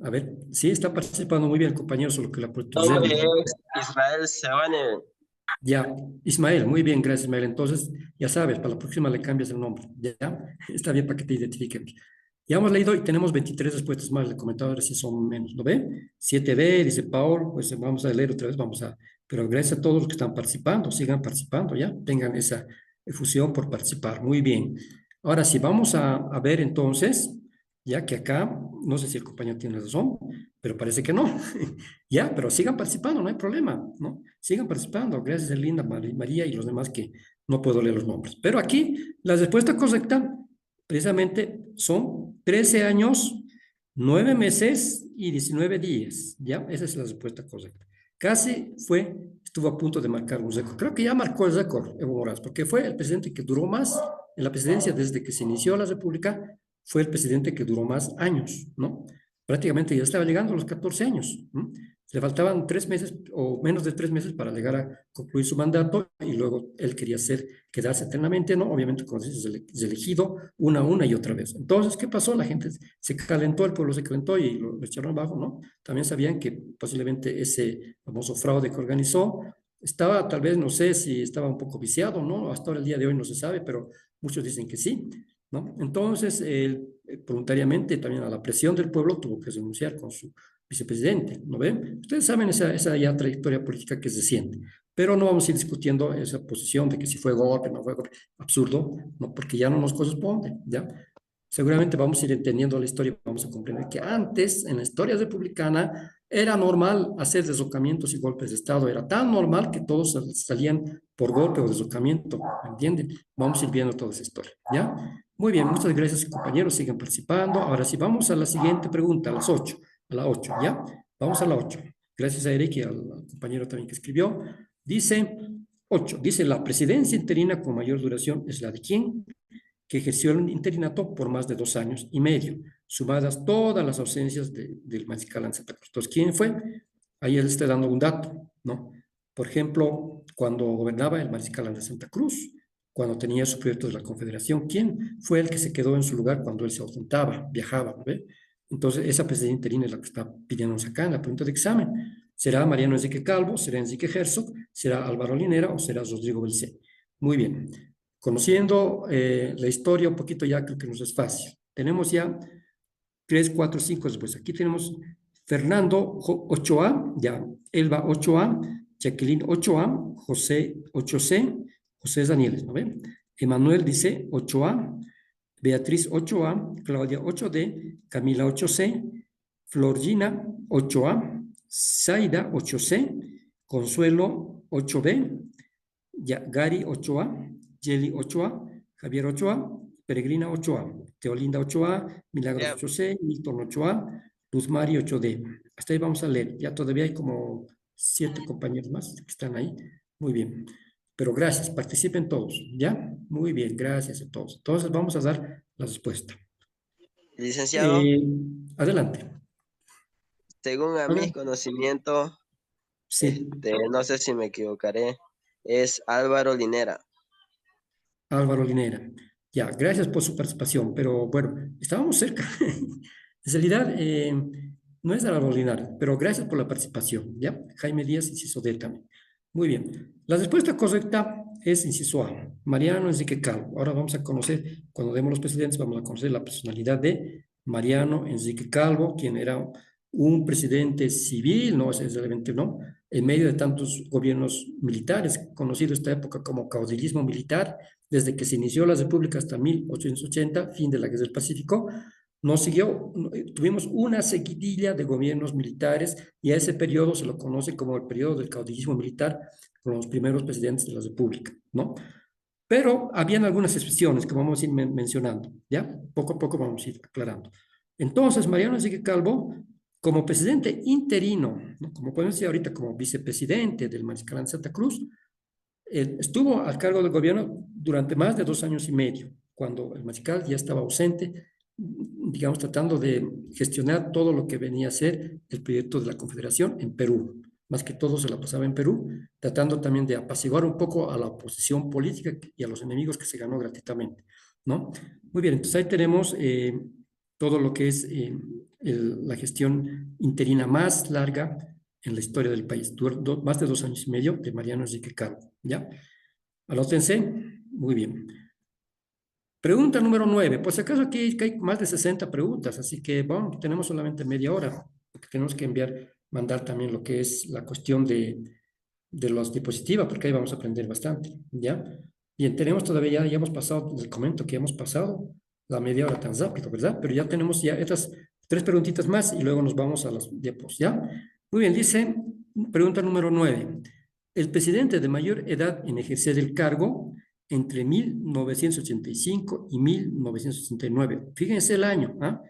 A ver, sí, está participando muy bien el compañero, solo que la ha puesto Mi nombre Zermi. es Israel Sebane. Ya, Ismael, muy bien, gracias, Ismael. Entonces, ya sabes, para la próxima le cambias el nombre, ¿ya? Está bien para que te identifiquemos. Ya hemos leído y tenemos 23 respuestas más, le comentaba a ver si son menos, ¿lo ve? 7B, dice Paul, pues vamos a leer otra vez, pero gracias a todos los que están participando, sigan participando, ¿ya? Tengan esa efusión por participar, muy bien. Ahora sí, vamos a ver entonces, ya que acá, no sé si el compañero tiene razón, pero parece que no. Ya, pero sigan participando, no hay problema, ¿no? Sigan participando. Gracias, Linda, María y los demás que no puedo leer los nombres. Pero aquí la respuesta correcta precisamente son 13 años, 9 meses y 19 días. Ya, esa es la respuesta correcta. Casi estuvo a punto de marcar un récord. Creo que ya marcó el récord Evo Morales, porque fue el presidente que duró más en la presidencia desde que se inició la República, fue el presidente que duró más años, ¿no? Prácticamente ya estaba llegando a los 14 años. ¿No? Le faltaban 3 meses o menos de 3 meses para llegar a concluir su mandato y luego él quería quedarse eternamente, ¿no? Obviamente, como dices, es elegido una y otra vez. Entonces, ¿qué pasó? La gente se calentó, el pueblo se calentó y lo echaron abajo, ¿no? También sabían que posiblemente ese famoso fraude que organizó estaba, tal vez, no sé si estaba un poco viciado, ¿no? Hasta ahora el día de hoy no se sabe, pero muchos dicen que sí, ¿no? Entonces, él voluntariamente, también a la presión del pueblo, tuvo que renunciar con su vicepresidente, ¿no ven? Ustedes saben esa ya trayectoria política que se siente, pero no vamos a ir discutiendo esa posición de que si fue golpe, no fue golpe, absurdo, ¿no? Porque ya no nos corresponde, ¿ya? Seguramente vamos a ir entendiendo la historia, vamos a comprender que antes, en la historia republicana, era normal hacer deslocamientos y golpes de Estado, era tan normal que todos salían por golpe o deslocamiento, ¿me entienden? Vamos a ir viendo toda esa historia, ¿ya? Muy bien, muchas gracias compañeros, sigan participando. Ahora sí, vamos a la siguiente pregunta, a las 8 a la 8, ¿ya? Vamos a la 8. Gracias a Eric y al compañero también que escribió. Dice 8, dice, la presidencia interina con mayor duración es la de quién, que ejerció el interinato por más de 2 años y medio, sumadas todas las ausencias del mariscal en Santa Cruz. Entonces, ¿quién fue? Ahí él está dando un dato, ¿no? Por ejemplo, cuando gobernaba el mariscal de Santa Cruz, cuando tenía su proyecto de la Confederación, ¿quién fue el que se quedó en su lugar cuando él se ausentaba, viajaba, ¿no ve? Entonces, esa presidencia interina es la que está pidiéndonos acá en la pregunta de examen. ¿Será Mariano Enrique Calvo? ¿Será Enrique Herzog? ¿Será Álvaro Linera? ¿O será Rodrigo Belcé? Muy bien. Conociendo la historia un poquito ya creo que nos es fácil. Tenemos ya 3, 4, 5 después. Aquí tenemos Fernando Ochoa, ya, Elba Ochoa, Jacqueline Ochoa, José 8C, José Danieles, ¿no ven? Emanuel dice Ochoa, Beatriz Ochoa, Claudia 8D, Camila 8C, Florgina Ochoa, Zaida 8C, Consuelo 8B, Gary Ochoa, Jelly Ochoa, Javier Ochoa, Peregrina Ochoa, Teolinda Ochoa, Milagros Ya, 8C, Milton Ochoa, Luz Mari 8D. Hasta ahí vamos a leer. Ya todavía hay como 7 compañeros más que están ahí. Muy bien. Pero gracias, participen todos, ¿ya? Muy bien, gracias a todos. Entonces vamos a dar la respuesta. licenciado, Eh, adelante. según a mis Adelante. conocimientos, Sí, no sé si me equivocaré, es Álvaro Linera. Álvaro Linera. Ya, gracias por su participación, pero bueno, estábamos cerca. En realidad, no es Álvaro Linera, pero gracias por la participación, ¿ya? Jaime Díaz, inciso D también. Muy bien. La respuesta correcta es inciso A, Mariano Enrique Calvo. Ahora vamos a conocer, cuando demos los presidentes, vamos a conocer la personalidad de Mariano Enrique Calvo, quien era un presidente civil, no necesariamente, ¿no? En medio de tantos gobiernos militares, conocido esta época como caudillismo militar, desde que se inició la República hasta 1880, fin de la Guerra del Pacífico, tuvimos una seguidilla de gobiernos militares y a ese periodo se lo conoce como el periodo del caudillismo militar con los primeros presidentes de la República, ¿no? Pero habían algunas excepciones que vamos a ir mencionando, ¿ya? Poco a poco vamos a ir aclarando. Entonces, Mariano Enrique Calvo, como presidente interino, ¿no? Como podemos decir ahorita, como vicepresidente del Mariscal de Santa Cruz, estuvo al cargo del gobierno durante más de 2 años y medio, cuando el mariscal ya estaba ausente, digamos, tratando de gestionar todo lo que venía a ser el proyecto de la Confederación en Perú. Más que todo se la pasaba en Perú, tratando también de apaciguar un poco a la oposición política y a los enemigos que se ganó gratuitamente, ¿no? Muy bien, entonces ahí tenemos todo lo que es la gestión interina más larga en la historia del país. Más de 2 años y medio de Mariano Enrique Calvo, ¿ya? Anótense, muy bien. Pregunta número 9. Pues acaso aquí hay más de 60 preguntas, así que, bueno, tenemos solamente media hora, porque tenemos que mandar también lo que es la cuestión de los diapositivas, porque ahí vamos a aprender bastante, ¿ya? Bien, tenemos todavía, ya hemos pasado, les comento que hemos pasado la media hora tan rápido, ¿verdad? Pero ya tenemos ya estas 3 preguntitas más y luego nos vamos a las diapos, ¿ya? Muy bien, dice, pregunta número 9. El presidente de mayor edad en ejercer el cargo entre 1985 y 1969. Fíjense el año, ¿ah?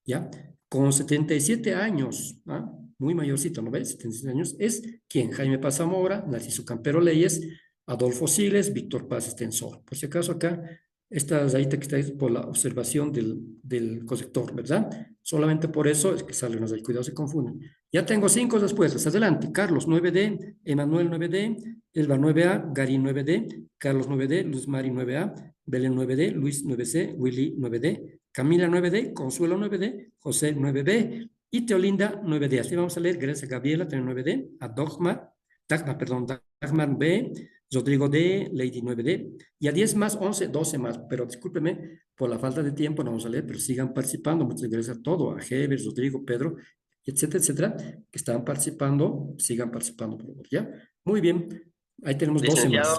¿Ya? Con 77 años, ¿ah? Muy mayorcito, ¿no ves? 77 años, es quien Jaime Paz Zamora, Narciso Campero Leyes, Adolfo Siles, Víctor Paz Estensor. Por si acaso acá, esta rayita que está ahí por la observación del corrector, ¿verdad? Solamente por eso es que salen las ahí, cuidado, se confunden. Ya tengo 5 respuestas. Adelante. Carlos 9D, Emanuel 9D, Elba 9A, Gary 9D, Carlos 9D, Luz Mari 9A, Belén 9D, Luis 9C, Willy 9D, Camila 9D, Consuelo 9D, José 9B y Teolinda 9D. Así vamos a leer. Gracias a Gabriela, tiene 9D, a Dagmar B, Rodrigo D, Lady 9D, y a 10 más, 11, 12 más. Pero discúlpeme, por la falta de tiempo no vamos a leer, pero sigan participando. Muchas gracias a todos, a Heber, Rodrigo, Pedro, etcétera, etcétera, que estaban participando, sigan participando, por favor, ¿ya? Muy bien, ahí tenemos 12 más. Licenciado,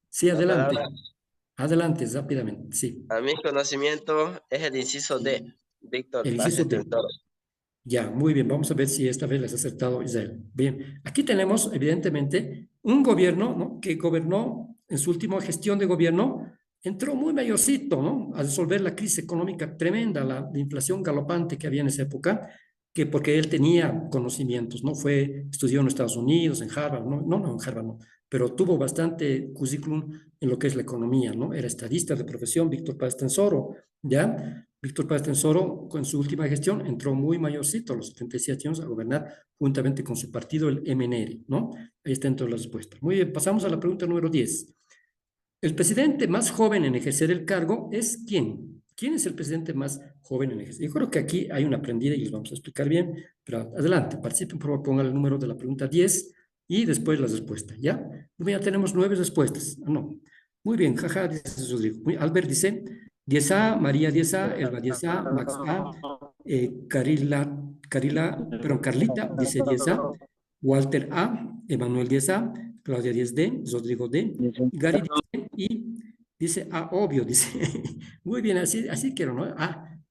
Sí, la adelante. palabra Adelante, rápidamente, sí. a mi conocimiento es el inciso D, Sí. Víctor El Paz inciso D. Estensoro. Ya, muy bien, vamos a ver si esta vez les ha acertado Israel. Bien, aquí tenemos, evidentemente, un gobierno, ¿no?, que gobernó en su última gestión de gobierno, entró muy mayorcito, ¿no?, a resolver la crisis económica tremenda, la inflación galopante que había en esa época, que porque él tenía conocimientos, ¿no? Estudió en Estados Unidos, en Harvard, no, en Harvard no, pero tuvo bastante currículum en lo que es la economía, ¿no? Era estadista de profesión, Víctor Paz Tensoro, ¿ya? Víctor Paz Tensoro, con su última gestión, entró muy mayorcito, a los 77 años, a gobernar juntamente con su partido, el MNR, ¿no? Ahí está dentro de la respuesta. Muy bien, pasamos a la pregunta número 10. El presidente más joven en ejercer el cargo es ¿quién? ¿Quién es el presidente más joven en ejercer? Yo creo que aquí hay una aprendida y les vamos a explicar bien, pero adelante, participen, por favor, pongan el número de la pregunta 10 y después la respuesta, ¿ya? Muy bien, ya tenemos 9 respuestas. Ah, no. Muy bien, jaja, dice Rodrigo. Albert dice 10A, María 10A, Elba 10A, Max A, Carlita dice 10A, Walter A, Emanuel 10A, Claudia 10D, Rodrigo D, Gary dice, y dice, obvio, dice. Muy bien, así quiero, ¿no?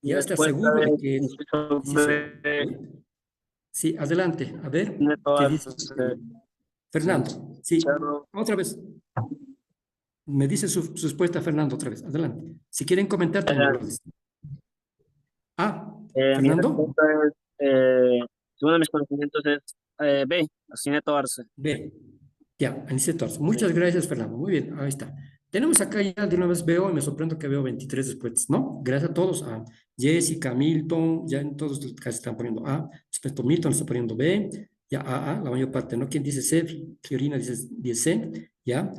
Ya está Respuesta seguro de de que es inciso inciso B, B. Sí, adelante, a ver, Neto ¿qué dice? Arce. Fernando, sí, Cerro. otra vez. Me dice su respuesta, Fernando, otra vez, adelante. Si quieren comentar, también me lo dicen. Mi Fernando, respuesta es, según mis conocimientos, es B, Neto Arce. B. Ya, Aniceto Torres. Sí. Muchas gracias, Fernando. Muy bien, ahí está. Tenemos acá ya de una vez veo y me sorprendo que veo 23 después, ¿no? Gracias a todos, a Jessica, Milton, ya en todos casi están poniendo A, respecto a Milton está poniendo B, ya la mayor parte, ¿no? ¿Quién dice C? Fiorina dice 10C, ya.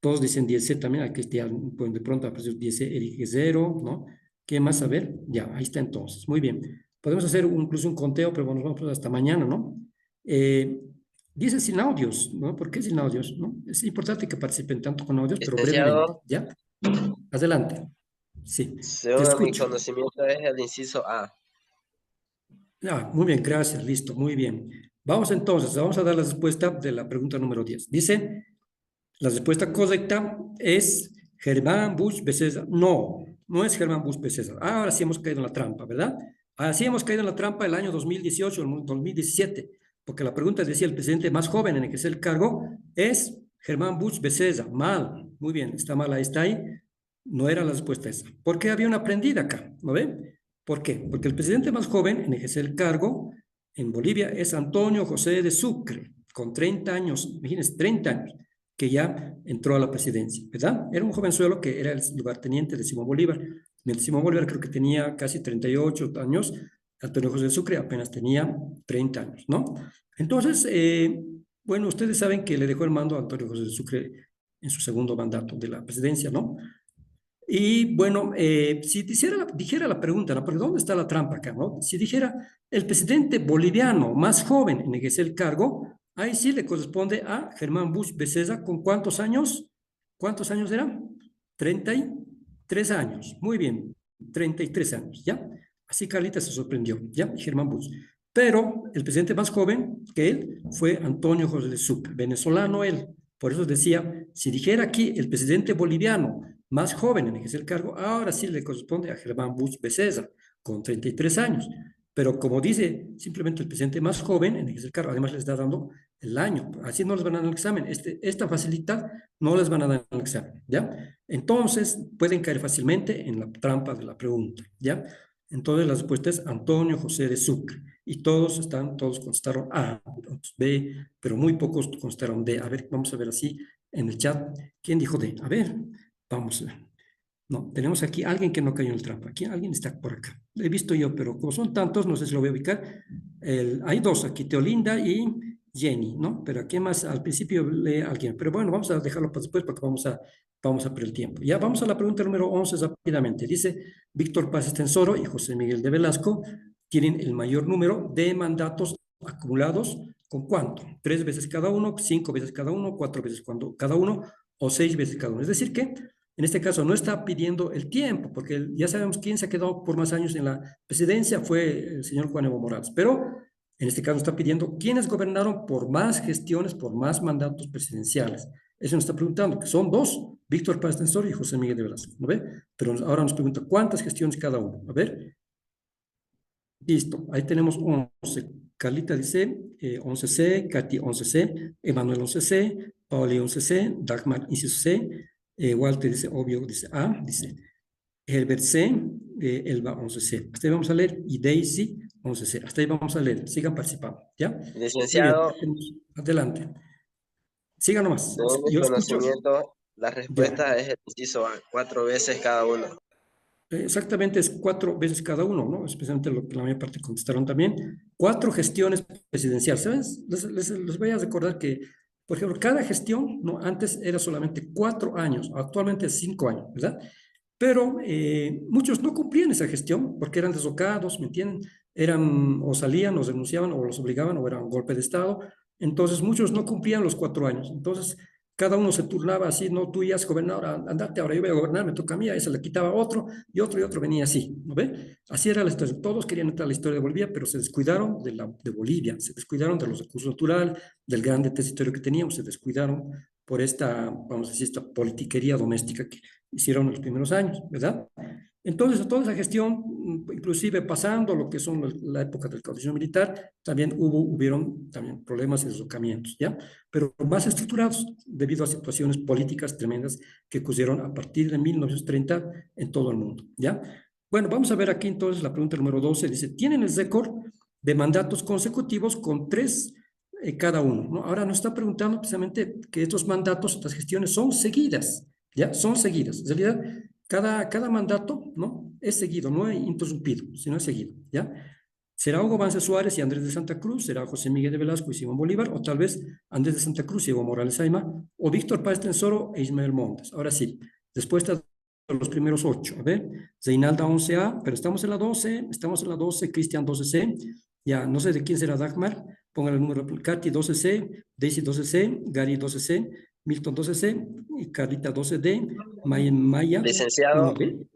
Todos dicen 10C también, aquí ya, pues de pronto apareció 10C, Eric 0, ¿no? ¿Qué más? A ver, ya, ahí está entonces. Muy bien. Podemos hacer incluso un conteo, pero bueno, vamos hasta mañana, ¿no? Eh, Dice sin audios, ¿no? ¿Por qué sin audios? ¿No? Es importante que participen tanto con audios, pero brevemente, Licenciado, ¿ya? Adelante. Sí, te según mi escucho. conocimiento es el inciso A. Muy bien, gracias, listo, muy bien. Vamos entonces, vamos a dar la respuesta de la pregunta número 10. Dice, la respuesta correcta es Germán Bush Becerra. No, no es Germán Bush Becerra. Ahora sí hemos caído en la trampa, ¿verdad? Ahora sí hemos caído en la trampa el año 2018, el 2017, porque la pregunta decía el presidente más joven en ejercer el cargo es Germán Bush Becerra. Mal, muy bien, está mal, ahí está ahí. No era la respuesta esa. ¿Por qué había una prendida acá? ¿No ve? ¿Por qué? Porque el presidente más joven en ejercer el cargo en Bolivia es Antonio José de Sucre, con 30 años, imagínense, 30 años que ya entró a la presidencia, ¿verdad? Era un jovenzuelo que era el lugarteniente de Simón Bolívar. Mientras Simón Bolívar creo que tenía casi 38 años, Antonio José de Sucre apenas tenía 30 años, ¿no? Entonces, bueno, ustedes saben que le dejó el mando a Antonio José de Sucre en su segundo mandato de la presidencia, ¿no? Y bueno, si dijera la pregunta, ¿no? Porque ¿dónde está la trampa acá, no? Si dijera el presidente boliviano más joven en ejercer el cargo, ahí sí le corresponde a Germán Busch Becerra, ¿con cuántos años? ¿Cuántos años eran? 33 años. Muy bien, 33 años, ¿ya? Así Carlita se sorprendió, ¿ya? Germán Busch. Pero el presidente más joven que él fue Antonio José de Sucre, venezolano él. Por eso decía, si dijera aquí el presidente boliviano más joven en ejercer el cargo, ahora sí le corresponde a Germán Busch Becerra, con 33 años. Pero como dice simplemente el presidente más joven en ejercer el cargo, además les está dando el año, así no les van a dar el examen. Esta facilidad no les van a dar el examen, ¿ya? Entonces pueden caer fácilmente en la trampa de la pregunta, ¿ya? Entonces la respuesta es Antonio José de Sucre. Y todos contestaron A, otros B, pero muy pocos contestaron D. A ver, vamos a ver así en el chat. ¿Quién dijo D? A ver, vamos a ver. No, tenemos aquí alguien que no cayó en el trampa. Aquí alguien está por acá. Lo he visto yo, pero como son tantos, no sé si lo voy a ubicar. Hay dos aquí, Teolinda y Jenny, ¿no? Pero aquí más al principio lee alguien. Pero bueno, vamos a dejarlo para después porque vamos a perder el tiempo. Ya vamos a la pregunta número 11 rápidamente. Dice, Víctor Paz Estensoro y José Miguel de Velasco tienen el mayor número de mandatos acumulados. ¿Con cuánto? 3 veces cada uno, 5 veces cada uno, 4 veces cada uno o 6 veces cada uno. Es decir que en este caso no está pidiendo el tiempo, porque ya sabemos quién se ha quedado por más años en la presidencia fue el señor Juan Evo Morales, pero en este caso está pidiendo quiénes gobernaron por más gestiones, por más mandatos presidenciales. Eso nos está preguntando, que son dos, Víctor Paz Tensor y José Miguel de Velasco, ¿no ve? Pero ahora nos pregunta cuántas gestiones cada uno. A ver, listo, ahí tenemos 11. Carlita dice 11C, Katy 11C, Emanuel 11C, Pauli 11C, Dagmar inciso C, Walter dice obvio, dice A, dice Herbert C, Elba 11C. Hasta ahí vamos a leer y Daisy 11C. Hasta ahí vamos a leer. Sigan participando, ¿ya? Muy bien, Licenciado, adelante. Sigan nomás. según mis Yo escucho. conocimientos, la Ya. respuesta es el inciso A, 4 veces cada uno. Exactamente es 4 veces cada uno, ¿no? Especialmente lo que la mayor parte contestaron también. 4 gestiones presidenciales, ¿sabes? Les voy a recordar que, por ejemplo, cada gestión, ¿no? Antes era solamente 4 años, actualmente es 5 años, ¿verdad? Pero muchos no cumplían esa gestión porque eran deslocados, ¿me entienden? Eran o salían o renunciaban o los obligaban o era un golpe de Estado. Entonces muchos no cumplían los 4 años. Entonces cada uno se turnaba así, no, tú ya has gobernado, andate, ahora yo voy a gobernar, me toca a mí, a ese le quitaba a otro y otro venía así, ¿no ve? Así era la historia. Todos querían entrar a la historia de Bolivia, pero se descuidaron de Bolivia, se descuidaron de los recursos naturales, del grande territorio que teníamos, se descuidaron por esta, vamos a decir, esta politiquería doméstica que hicieron en los primeros años, ¿verdad? Entonces, toda esa gestión, inclusive pasando lo que son la época del caudillismo militar, también hubieron también problemas y deslocamientos, ¿ya? Pero más estructurados debido a situaciones políticas tremendas que ocurrieron a partir de 1930 en todo el mundo, ¿ya? Bueno, vamos a ver aquí entonces la pregunta número 12, dice, ¿tienen el récord de mandatos consecutivos con 3 cada uno, ¿no? Ahora nos está preguntando precisamente que estos mandatos, estas gestiones son seguidas, ¿ya? Son seguidas. En realidad, cada mandato, ¿no? Es seguido, no es interrumpido, sino es seguido, ¿ya? Será Hugo Banzer Suárez y Andrés de Santa Cruz, será José Miguel de Velasco y Simón Bolívar, o tal vez Andrés de Santa Cruz y Evo Morales Ayma, o Víctor Páez Tensoro e Ismael Montes. Ahora sí, respuesta de los primeros 8. A ver, Zeinalda 11A, pero estamos en la 12, Cristian 12C, ya no sé de quién será Dagmar, pongan el número, Katy 12C, Daisy 12C, Gary 12C, Milton 12C, y Carlita 12D, Maya Licenciado, 1B.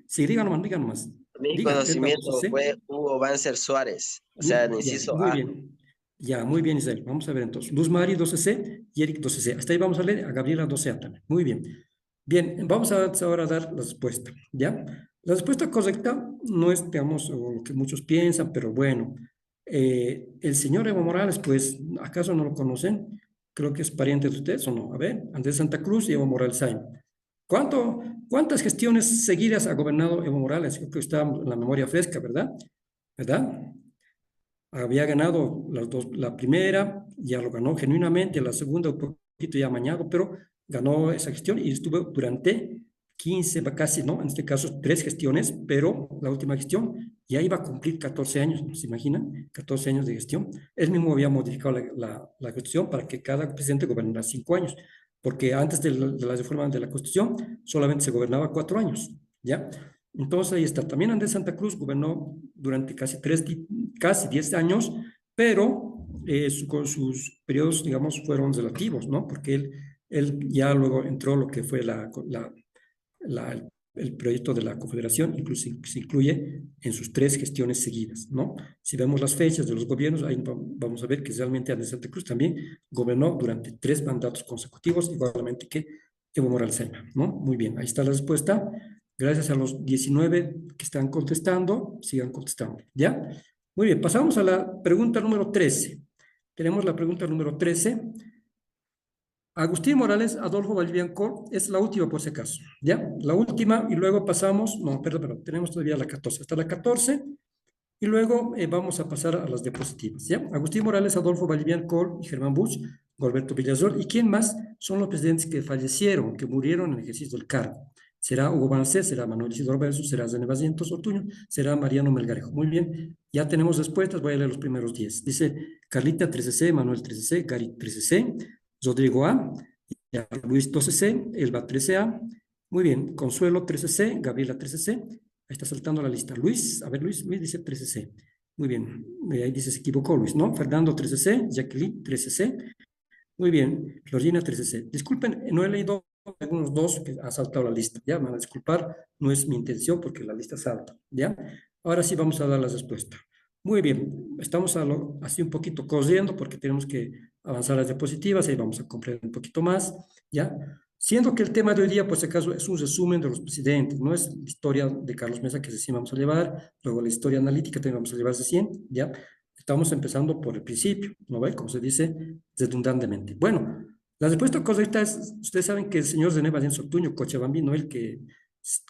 Sí, digan nomás. mi Digan, Elba conocimiento 12C. fue Hugo Banzer Suárez, o sea, el Ya, inciso muy A. bien. Ya, muy bien, Isabel. Vamos a ver entonces. Luz Mari 12C y Eric 12C. Hasta ahí vamos a leer a Gabriela 12A también. Muy bien. Bien, vamos ahora a dar la respuesta, ¿ya? La respuesta correcta no es, digamos, lo que muchos piensan, pero bueno, el señor Evo Morales, pues, ¿acaso no lo conocen? Creo que es pariente de ustedes, ¿o no? A ver, Andrés Santa Cruz y Evo Morales Sainz. ¿Cuántas gestiones seguidas ha gobernado Evo Morales? Creo que está en la memoria fresca, ¿verdad? ¿Verdad? Había ganado las dos, la primera, ya lo ganó genuinamente, la segunda un poquito ya amañado, pero ganó esa gestión y estuvo durante 15, casi, ¿no? En este caso, 3 gestiones, pero la última gestión ya iba a cumplir 14 años, ¿no se imaginan? 14 años de gestión. Él mismo había modificado la gestión para que cada presidente gobernara 5 años. porque antes de la reforma de la Constitución solamente se gobernaba 4 años, ¿ya? Entonces ahí está. También Andrés Santa Cruz gobernó durante casi 10 años, pero con sus periodos, digamos, fueron relativos, ¿no? Porque él ya luego entró lo que fue la, el proyecto de la Confederación, incluso se incluye en sus 3 gestiones seguidas, ¿no? Si vemos las fechas de los gobiernos, ahí vamos a ver que realmente Andrés Santa Cruz también gobernó durante 3 mandatos consecutivos, igualmente que Evo Morales Ayma, ¿no? Muy bien, ahí está la respuesta. Gracias a los 19 que están contestando, sigan contestando, ¿ya? Muy bien, pasamos a la pregunta número 13. Tenemos la pregunta número 13. Agustín Morales, Adolfo Valdiviancor, es la última por si acaso, ¿ya? La última y luego pasamos, no, perdón, tenemos todavía la 14, hasta la 14 y luego vamos a pasar a las diapositivas, ¿ya? Agustín Morales, Adolfo Valdiviancor y Germán Busch, Gilberto Villazor, ¿y quién más? Son los presidentes que fallecieron, que murieron en el ejercicio del cargo. Será Hugo Banzé, será Manuel Isidoro Verso, será Zene Vasientos Ortuño, será Mariano Melgarejo. Muy bien, ya tenemos respuestas, voy a leer los primeros 10. Dice Carlita 13C, Manuel 13C, Gary 13C, Rodrigo A, Luis 12C, Elba 13A, muy bien, Consuelo 13C, Gabriela 13C, ahí está saltando la lista. Luis, a ver, Luis dice 13C, muy bien, ahí dice se equivocó Luis, ¿no? Fernando 13C, Jacqueline 13C, muy bien, Florina 13C. Disculpen, no he leído algunos 2 que ha saltado la lista, ya, me van a disculpar, no es mi intención porque la lista salta, ¿ya? Ahora sí vamos a dar las respuestas. Muy bien, estamos así un poquito corriendo porque tenemos que avanzar las diapositivas, ahí vamos a comprender un poquito más, ¿ya? Siendo que el tema de hoy día, pues acaso, es un resumen de los presidentes, no es la historia de Carlos Mesa que recién vamos a llevar, luego la historia analítica también vamos a llevar recién, ¿ya? Estamos empezando por el principio, ¿no ve? Como se dice redundantemente. Bueno, la respuesta correcta es, ustedes saben que el señor René Valencia Ortuño, Cochabambino, el que,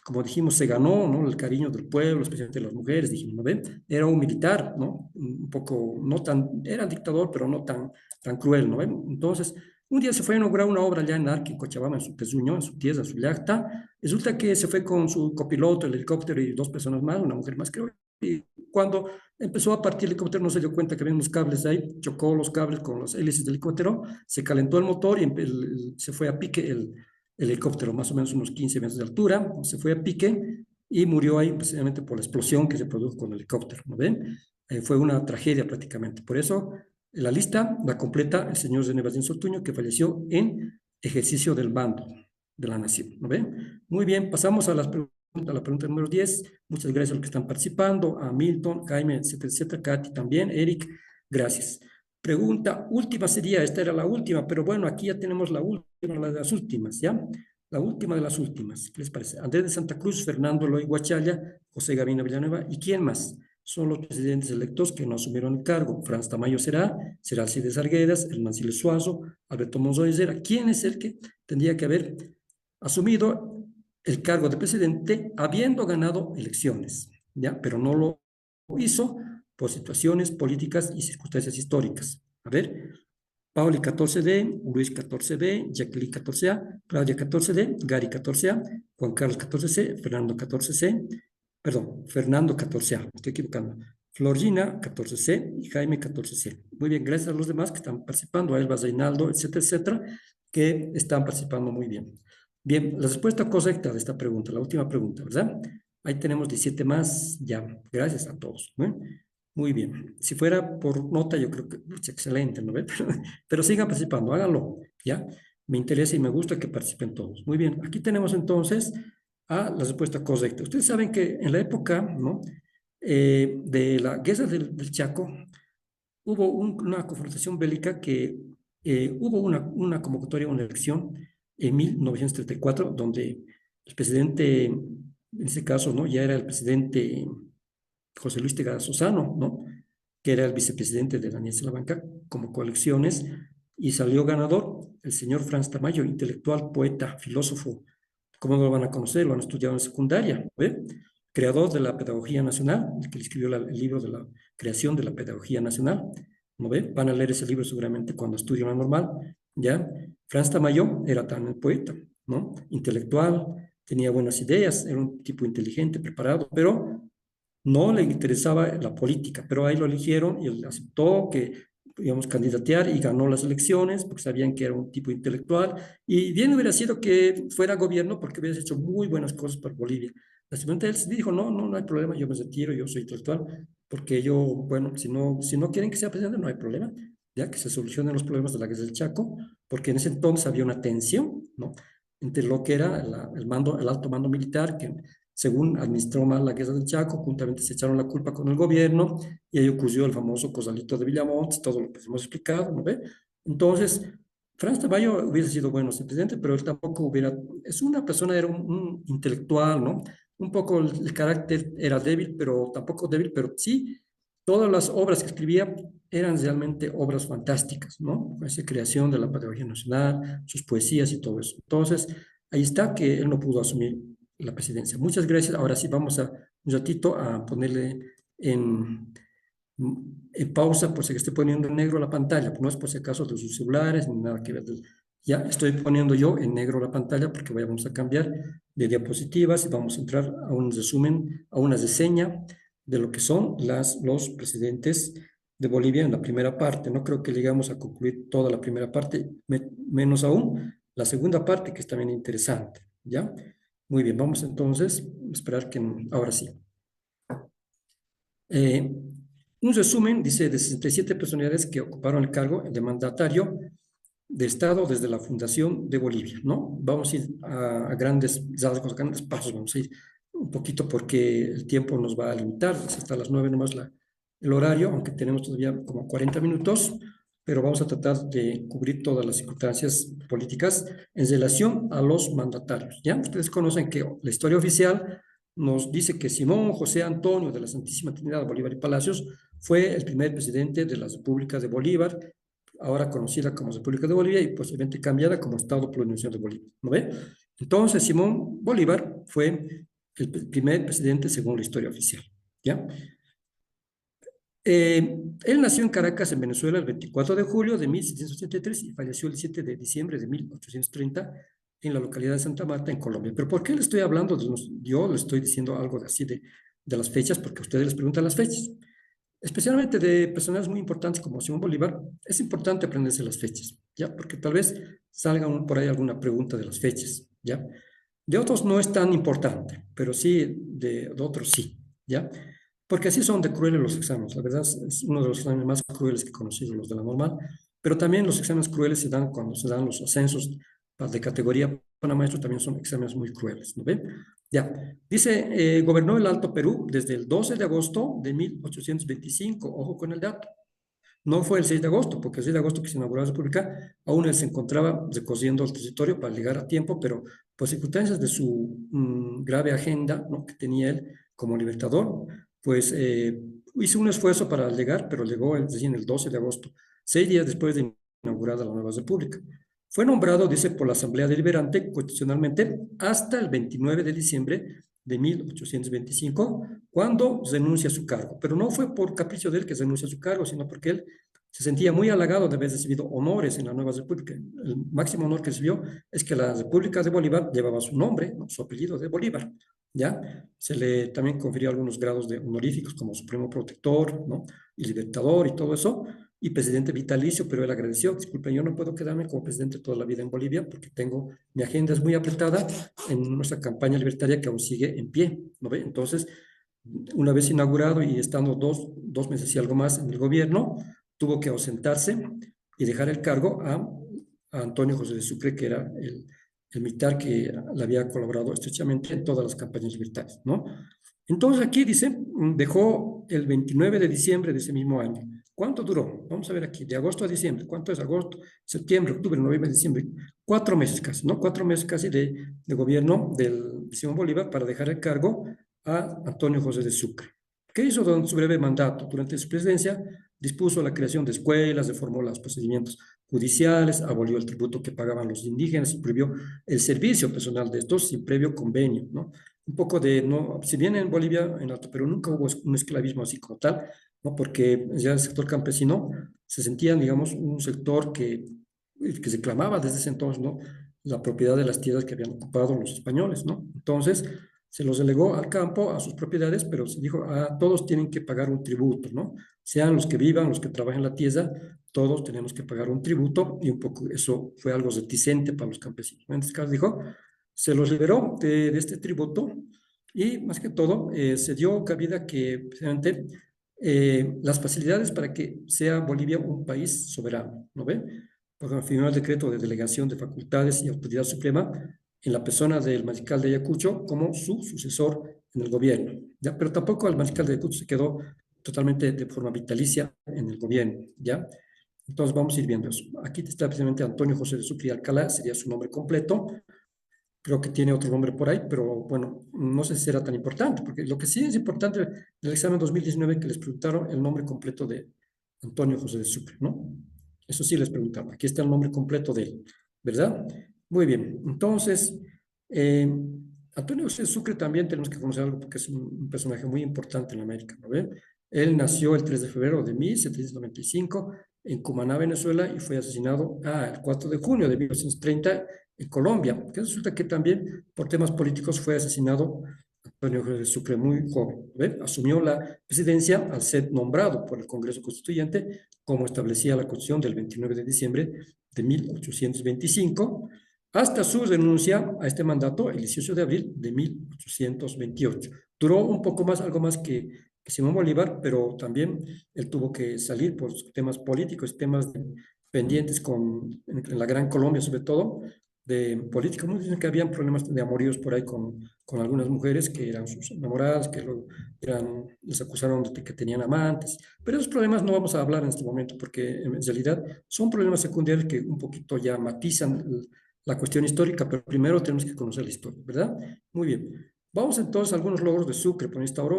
como dijimos, se ganó, ¿no? El cariño del pueblo, especialmente de las mujeres, dijimos, ¿no ven? Era un militar, ¿no? Un poco, no tan, era dictador, pero no tan cruel, ¿no ven? Entonces, un día se fue a inaugurar una obra allá en Arque, en Cochabamba, en su Pezuño, en su tierra, en su llacta. Resulta que se fue con su copiloto, el helicóptero y 2 personas más, una mujer más, creo. Y cuando empezó a partir el helicóptero, no se dio cuenta que había unos cables ahí, chocó los cables con los hélices del helicóptero, se calentó el motor y se fue a pique el helicóptero, más o menos unos 15 metros de altura, se fue a pique y murió ahí precisamente por la explosión que se produjo con el helicóptero, ¿no ven? Fue una tragedia prácticamente. Por eso, la lista la completa el señor René Valencia Ortuño, que falleció en ejercicio del mando de la nación, ¿no ven? Muy bien, pasamos a la pregunta número 10. Muchas gracias a los que están participando, a Milton, Jaime, etcétera, etcétera, Katy también, Eric, gracias. Pregunta última sería, esta era la última, pero bueno, aquí ya tenemos la última, la de las últimas, ¿ya? La última de las últimas, ¿qué les parece? Andrés de Santa Cruz, Fernando Eloy Guachalla, José Gavino Villanueva, ¿y quién más? Son los presidentes electos que no asumieron el cargo. Franz Tamayo será Alcides Arguedas, el Mancile Suazo, Alberto Monzoy Zera. ¿Quién es el que tendría que haber asumido el cargo de presidente habiendo ganado elecciones, ¿ya? Pero no lo hizo por situaciones políticas y circunstancias históricas. A ver, Pauli 14D, Luis 14B, Jacqueline 14A, Claudia 14D, Gary 14A, Juan Carlos 14C, Fernando 14C, perdón, Fernando 14A, me estoy equivocando, Florgina 14C y Jaime 14C. Muy bien, gracias a los demás que están participando, a Elba, Reinaldo, etcétera, etcétera, que están participando muy bien. Bien, la respuesta correcta de esta pregunta, la última pregunta, ¿verdad? Ahí tenemos 17 más, ya, gracias a todos, ¿no? Muy bien, si fuera por nota yo creo que es excelente, ¿no? Pero sigan participando, háganlo, ¿ya? Me interesa y me gusta que participen todos. Muy bien, aquí tenemos entonces a la respuesta correcta. Ustedes saben que en la época, ¿no? De la guerra del Chaco, hubo una confrontación bélica que hubo una convocatoria, una elección en 1934, donde el presidente, en ese caso, ¿no? Ya era el presidente José Luis Tegada Susano, ¿no? Que era el vicepresidente de la Alianza de la Banca, como colecciones, y salió ganador el señor Franz Tamayo, intelectual, poeta, filósofo. ¿Cómo no lo van a conocer? Lo han estudiado en secundaria, ¿ve? Creador de la Pedagogía Nacional, el que escribió el libro de la creación de la Pedagogía Nacional, ¿no ve? Van a leer ese libro seguramente cuando estudien la normal, ¿ya? Franz Tamayo era también poeta, ¿no? Intelectual, tenía buenas ideas, era un tipo inteligente, preparado, pero no le interesaba la política, pero ahí lo eligieron y él aceptó que digamos, candidatear y ganó las elecciones porque sabían que era un tipo intelectual y bien hubiera sido que fuera gobierno porque hubieras hecho muy buenas cosas para Bolivia. Lastimamente él dijo, no hay problema, yo me retiro, yo soy intelectual, porque yo, bueno, si no quieren que sea presidente, no hay problema, ya que se solucionen los problemas de la guerra del Chaco, porque en ese entonces había una tensión, ¿no? Entre lo que era el mando, el alto mando militar, que según administró mal la guerra del Chaco, juntamente se echaron la culpa con el gobierno, y ahí ocurrió el famoso Cosalito de Villamontes, todo lo que hemos explicado, ¿no ve? Entonces, Franz Tamayo hubiese sido bueno ser presidente, pero él tampoco hubiera, es una persona, era un intelectual, ¿no? Un poco el carácter era débil, pero tampoco débil, pero sí, todas las obras que escribía eran realmente obras fantásticas, ¿no? Esa creación de la pedagogía nacional, sus poesías y todo eso. Entonces, ahí está que él no pudo asumir la presidencia. Muchas gracias. Ahora sí vamos a un ratito a ponerle en, en pausa por si esté poniendo en negro la pantalla. No es por si acaso de sus celulares ni nada que ver. Ya estoy poniendo yo en negro la pantalla porque vamos a cambiar de diapositivas y vamos a entrar a un resumen, a una reseña de lo que son los presidentes de Bolivia en la primera parte. No creo que llegamos a concluir toda la primera parte, menos aún la segunda parte, que es también interesante. ¿Ya? Muy bien, vamos entonces a esperar que ahora sí. Eh, un resumen, dice, de 67 personalidades que ocuparon el cargo de mandatario de Estado desde la fundación de Bolivia, ¿no? Vamos a ir a grandes rasgos, a grandes pasos, vamos a ir un poquito porque el tiempo nos va a limitar, es hasta las 9 nomás el horario, aunque tenemos todavía como 40 minutos, pero vamos a tratar de cubrir todas las circunstancias políticas en relación a los mandatarios, ¿ya? Ustedes conocen que la historia oficial nos dice que Simón José Antonio de la Santísima Trinidad Bolívar y Palacios fue el primer presidente de la República de Bolívar, ahora conocida como República de Bolivia y posiblemente cambiada como Estado Plurinacional de Bolivia, ¿no ve? Entonces, Simón Bolívar fue el primer presidente según la historia oficial, ¿ya? Él nació en Caracas, en Venezuela, el 24 de julio de 1783 y falleció el 7 de diciembre de 1830 en la localidad de Santa Marta, en Colombia. ¿Pero por qué le estoy hablando? Yo le estoy diciendo algo así de las fechas, porque ustedes les preguntan las fechas. Especialmente de personajes muy importantes como Simón Bolívar, es importante aprenderse las fechas, ¿ya? Porque tal vez salga por ahí alguna pregunta de las fechas, ¿ya? De otros no es tan importante, pero sí de otros sí, ¿ya? Porque así son de crueles los exámenes. La verdad es uno de los exámenes más crueles que he conocido, los de la normal, pero también los exámenes crueles se dan cuando se dan los ascensos de categoría para maestros, también son exámenes muy crueles, ¿no ven? Ya, dice, gobernó el Alto Perú desde el 12 de agosto de 1825, ojo con el dato. No fue el 6 de agosto, porque el 6 de agosto que se inauguró la República, aún él se encontraba recorriendo el territorio para llegar a tiempo, pero por circunstancias de su grave agenda, ¿no?, que tenía él como libertador, pues hizo un esfuerzo para llegar, pero llegó recién el 12 de agosto, 6 días después de inaugurada la nueva República. Fue nombrado, dice, por la Asamblea Deliberante constitucionalmente hasta el 29 de diciembre de 1825, cuando renuncia a su cargo. Pero no fue por capricho de él que renuncia a su cargo, sino porque él se sentía muy halagado de haber recibido honores en la nueva república. El máximo honor que recibió es que la República de Bolívar llevaba su nombre, ¿no?, su apellido de Bolívar, ¿ya? Se le también confirió algunos grados de honoríficos como Supremo Protector, ¿no?, y Libertador y todo eso, y presidente vitalicio, pero él agradeció, disculpen, yo no puedo quedarme como presidente toda la vida en Bolivia porque mi agenda es muy apretada en nuestra campaña libertaria que aún sigue en pie, ¿no ve? Entonces, una vez inaugurado y estando dos meses y algo más en el gobierno, tuvo que ausentarse y dejar el cargo a Antonio José de Sucre, que era el militar que le había colaborado estrechamente en todas las campañas libertarias, ¿no? Entonces aquí dice, dejó el 29 de diciembre de ese mismo año. ¿Cuánto duró? Vamos a ver aquí, de agosto a diciembre. ¿Cuánto es agosto, septiembre, octubre, noviembre, diciembre? 4 meses casi, ¿no? 4 meses casi de gobierno de Simón Bolívar para dejar el cargo a Antonio José de Sucre. ¿Qué hizo durante su breve mandato? Durante su presidencia dispuso la creación de escuelas, reformó los procedimientos judiciales, abolió el tributo que pagaban los indígenas y prohibió el servicio personal de estos sin previo convenio, ¿no? Un poco no, si bien en Bolivia, en Alto Perú, nunca hubo un esclavismo así como tal, ¿no? Porque ya el sector campesino se sentía, digamos, un sector que reclamaba desde ese entonces, ¿no?, la propiedad de las tierras que habían ocupado los españoles, ¿no? Entonces, se los delegó al campo, a sus propiedades, pero se dijo, todos tienen que pagar un tributo, ¿no? Sean los que vivan, los que trabajen la tierra, todos tenemos que pagar un tributo, y un poco eso fue algo reticente para los campesinos. En este caso dijo, se los liberó de este tributo, y más que todo se dio cabida que precisamente las facilidades para que sea Bolivia un país soberano, ¿no ve? Porque firmó el decreto de delegación de facultades y autoridad suprema en la persona del mariscal de Ayacucho como su sucesor en el gobierno, ¿ya? Pero tampoco el mariscal de Ayacucho se quedó totalmente de forma vitalicia en el gobierno, ¿ya? Entonces vamos a ir viendo eso. Aquí está precisamente Antonio José de Sucre y Alcalá, sería su nombre completo. Creo que tiene otro nombre por ahí, pero bueno, no sé si será tan importante, porque lo que sí es importante del examen 2019 que les preguntaron el nombre completo de Antonio José de Sucre, ¿no? Eso sí les preguntaron. Aquí está el nombre completo de él, ¿verdad? Muy bien. Entonces, eh, Antonio José de Sucre también tenemos que conocer algo porque es un personaje muy importante en América, ¿no ven? Él nació el 3 de febrero de 1795 en Cumaná, Venezuela, y fue asesinado el 4 de junio de 1930 en Colombia, que resulta que también por temas políticos fue asesinado Antonio José de Sucre muy joven. ¿Ve? Asumió la presidencia al ser nombrado por el Congreso Constituyente, como establecía la Constitución del 29 de diciembre de 1825, hasta su renuncia a este mandato el 18 de abril de 1828. Duró un poco más, algo más que Simón Bolívar, pero también él tuvo que salir por temas políticos, temas pendientes en la Gran Colombia sobre todo, de política. Muchos dicen que habían problemas de amoríos por ahí con algunas mujeres que eran sus enamoradas, que luego les acusaron de que tenían amantes, pero esos problemas no vamos a hablar en este momento porque en realidad son problemas secundarios que un poquito ya matizan la cuestión histórica, pero primero tenemos que conocer la historia, ¿verdad? Muy bien. Vamos entonces a algunos logros de Sucre.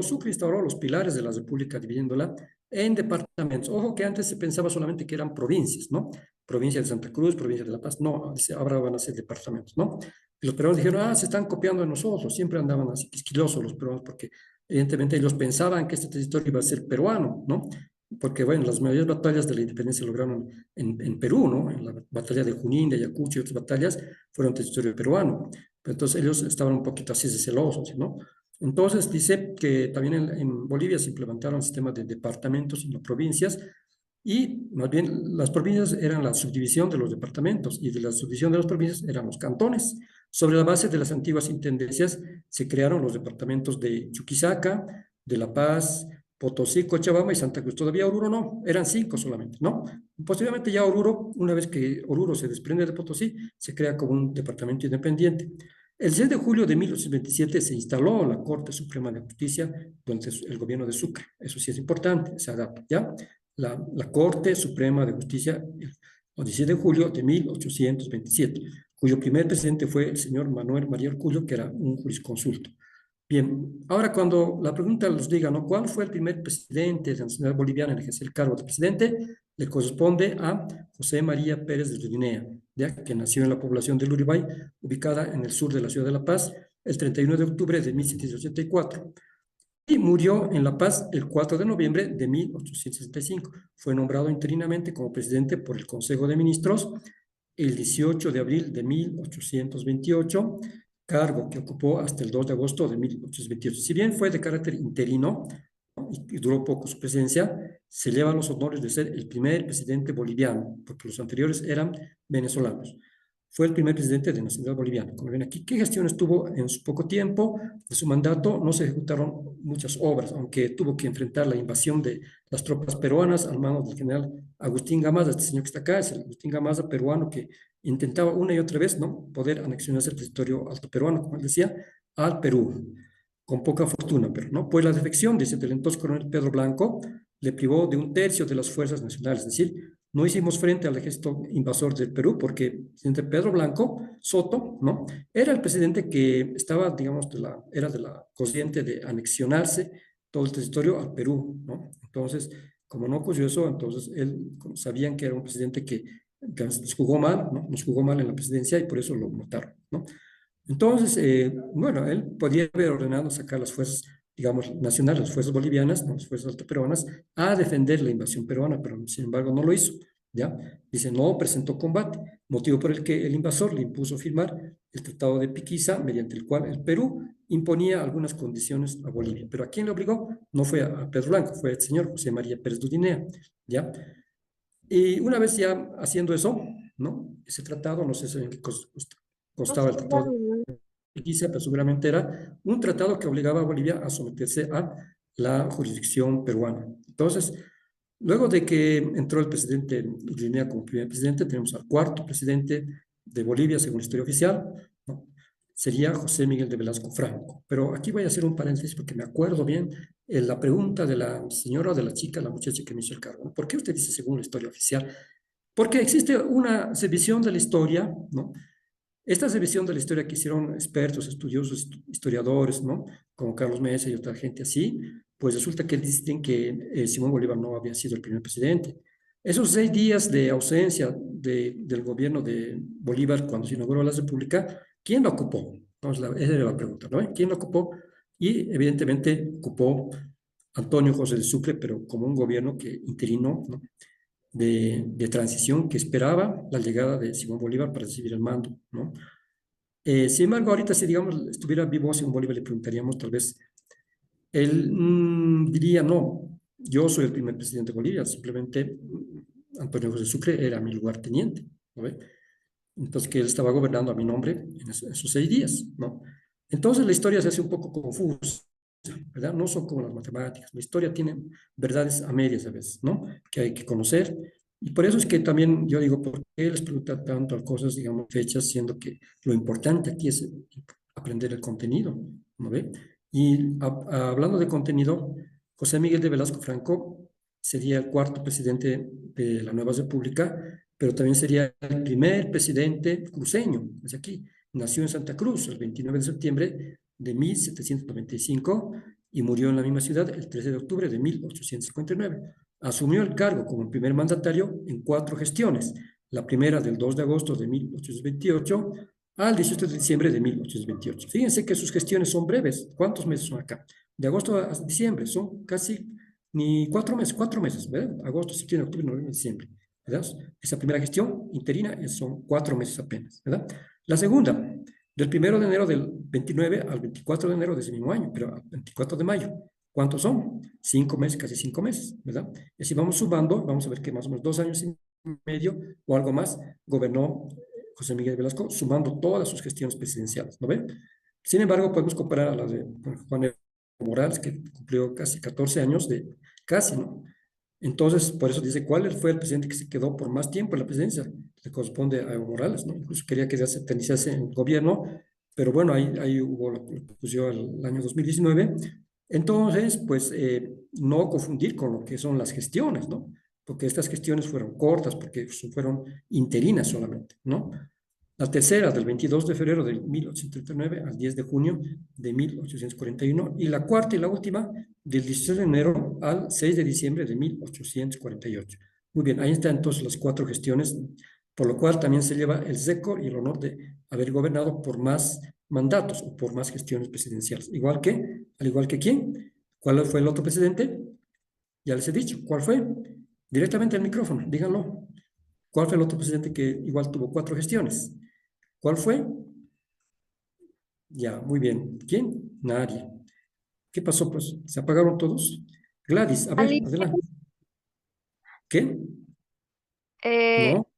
Sucre instauró los pilares de la República dividiéndola en departamentos. Ojo que antes se pensaba solamente que eran provincias, ¿no? Provincia de Santa Cruz, provincia de La Paz. No, ahora van a ser departamentos, ¿no? Y los peruanos dijeron, se están copiando de nosotros. Siempre andaban así quisquilosos los peruanos porque evidentemente ellos pensaban que este territorio iba a ser peruano, ¿no? Porque, bueno, las mayores batallas de la independencia se lograron en Perú, ¿no? En la batalla de Junín, de Ayacucho y otras batallas fueron territorio peruano. Pero entonces ellos estaban un poquito así de celosos, ¿no? Entonces dice que también en Bolivia se implementaron sistemas de departamentos y no provincias, y más bien las provincias eran la subdivisión de los departamentos y de la subdivisión de las provincias eran los cantones. Sobre la base de las antiguas intendencias se crearon los departamentos de Chuquisaca, de La Paz, Potosí, Cochabamba y Santa Cruz. Todavía Oruro no, eran 5 solamente, ¿no? Posteriormente ya Oruro, una vez que Oruro se desprende de Potosí, se crea como un departamento independiente. El 6 de julio de 1827 se instaló la Corte Suprema de Justicia durante el gobierno de Sucre. Eso sí es importante, esa data, ¿ya? La Corte Suprema de Justicia, el 17 de julio de 1827, cuyo primer presidente fue el señor Manuel María Urcullo, que era un jurisconsulto. Bien, ahora cuando la pregunta les diga, ¿no? ¿Cuál fue el primer presidente de la nacionalidad boliviana en ejercer el cargo de presidente? Le corresponde a José María Pérez de Rivinea, ¿ya? Que nació en la población del Uribay, ubicada en el sur de la ciudad de La Paz, el 31 de octubre de 1784. Y murió en La Paz el 4 de noviembre de 1865. Fue nombrado interinamente como presidente por el Consejo de Ministros el 18 de abril de 1828, cargo que ocupó hasta el 2 de agosto de 1828. Si bien fue de carácter interino, ¿no? y duró poco su presencia, se lleva los honores de ser el primer presidente boliviano, porque los anteriores eran venezolanos. Fue el primer presidente de la nacionalidad boliviana. Como ven aquí, ¿qué gestiones tuvo en su poco tiempo de su mandato? No se ejecutaron muchas obras, aunque tuvo que enfrentar la invasión de las tropas peruanas al mando del general Agustín Gamaza. Este señor que está acá es el Agustín Gamaza peruano que intentaba una y otra vez, ¿no?, poder anexionarse el territorio alto peruano, como él decía, al Perú, con poca fortuna, pero no. Pues la defección, dice, del entonces coronel Pedro Blanco le privó de 1/3 de las fuerzas nacionales, es decir, no hicimos frente al ejército invasor del Perú porque el presidente Pedro Blanco Soto, ¿no?, era el presidente que estaba, digamos, era de la corriente de anexionarse todo el territorio al Perú, ¿no? Entonces, como no ocurrió eso, entonces sabían que era un presidente que nos jugó mal, ¿no? Nos jugó mal en la presidencia y por eso lo mataron, ¿no? Entonces, bueno, él podría haber ordenado sacar las fuerzas, digamos, nacionales, las fuerzas bolivianas, ¿no?, las fuerzas altoperuanas, a defender la invasión peruana, pero sin embargo no lo hizo, ¿ya? Dice, no presentó combate, motivo por el que el invasor le impuso firmar el Tratado de Piquiza, mediante el cual el Perú imponía algunas condiciones a Bolivia. Pero ¿a quién le obligó? No fue a Pedro Blanco, fue el señor José María Pérez Dudinea, ¿ya? Y una vez ya haciendo eso, ¿no? Ese tratado, no sé si en qué constaba el tratado de Iquiza, pero seguramente era un tratado que obligaba a Bolivia a someterse a la jurisdicción peruana. Entonces, luego de que entró el presidente Guinea como primer presidente, tenemos al cuarto presidente de Bolivia, según la historia oficial, ¿no? Sería José Miguel de Velasco Franco. Pero aquí voy a hacer un paréntesis porque me acuerdo bien la pregunta de la señora o de la chica, la muchacha que me hizo el cargo, ¿no? ¿Por qué usted dice según la historia oficial? Porque existe una revisión de la historia, ¿no? Esta revisión de la historia que hicieron expertos, estudiosos, historiadores, ¿no? Como Carlos Mesa y otra gente así, pues resulta que dicen que Simón Bolívar no había sido el primer presidente. Esos 6 días de ausencia del gobierno de Bolívar cuando se inauguró la República, ¿quién lo ocupó? Entonces, esa era la pregunta, ¿no? ¿Quién lo ocupó? Y evidentemente ocupó Antonio José de Sucre, pero como un gobierno que interino, ¿no? de transición que esperaba la llegada de Simón Bolívar para recibir el mando, ¿no? Sin embargo, ahorita si, digamos, estuviera vivo Simón Bolívar, le preguntaríamos, tal vez, él diría, no, yo soy el primer presidente de Bolivia, simplemente Antonio José Sucre era mi lugarteniente, ¿no ve? Entonces, que él estaba gobernando a mi nombre en esos 6 días, ¿no? Entonces, la historia se hace un poco confusa, ¿verdad? No son como las matemáticas. La historia tiene verdades a medias a veces, ¿no? Que hay que conocer. Y por eso es que también yo digo, ¿por qué les pregunta tanto a cosas, digamos, fechas, siendo que lo importante aquí es aprender el contenido, ¿no ve? Y hablando de contenido, José Miguel de Velasco Franco sería el cuarto presidente de la nueva república, pero también sería el primer presidente cruceño, es aquí. Nació en Santa Cruz el 29 de septiembre de 1795 y murió en la misma ciudad el 13 de octubre de 1859. Asumió el cargo como primer mandatario en 4 gestiones. La primera del 2 de agosto de 1828 al 18 de diciembre de 1828. Fíjense que sus gestiones son breves. ¿Cuántos meses son acá? De agosto a diciembre son casi ni 4 meses, ¿verdad? Agosto, septiembre, octubre, noviembre, diciembre, ¿verdad? Esa primera gestión interina son 4 meses apenas, ¿verdad? La segunda, del 1 de enero del 29 al 24 de enero de ese mismo año, pero al 24 de mayo. ¿Cuántos son? 5 meses, casi 5 meses, ¿verdad? Y si vamos sumando, vamos a ver que más o menos 2 años y medio o algo más gobernó José Miguel Velasco, sumando todas sus gestiones presidenciales, ¿no ven? Sin embargo, podemos comparar a la de Juan Evo Morales, que cumplió casi 14 años de, casi, ¿no? Entonces, por eso dice, ¿cuál fue el presidente que se quedó por más tiempo en la presidencia? Le corresponde a Evo Morales, ¿no? Incluso quería que se eternizase en el gobierno, pero bueno, ahí hubo la confusión el año 2019. Entonces, pues, no confundir con lo que son las gestiones, ¿no? Porque estas gestiones fueron cortas, porque fueron interinas solamente, ¿no? La tercera, del 22 de febrero de 1839 al 10 de junio de 1841, y la cuarta y la última, del 16 de enero al 6 de diciembre de 1848. Muy bien, ahí están entonces las 4 gestiones, por lo cual también se lleva el récord y el honor de haber gobernado por más mandatos o por más gestiones presidenciales. Al igual que quién, ¿cuál fue el otro presidente? Ya les he dicho, ¿cuál fue? Directamente al micrófono, díganlo. ¿Cuál fue el otro presidente que igual tuvo 4 gestiones? ¿Cuál fue? Ya, muy bien. ¿Quién? Nadie. ¿Qué pasó, pues? ¿Se apagaron todos? Gladys, a ver, Ali, adelante. ¿Qué? eh, No,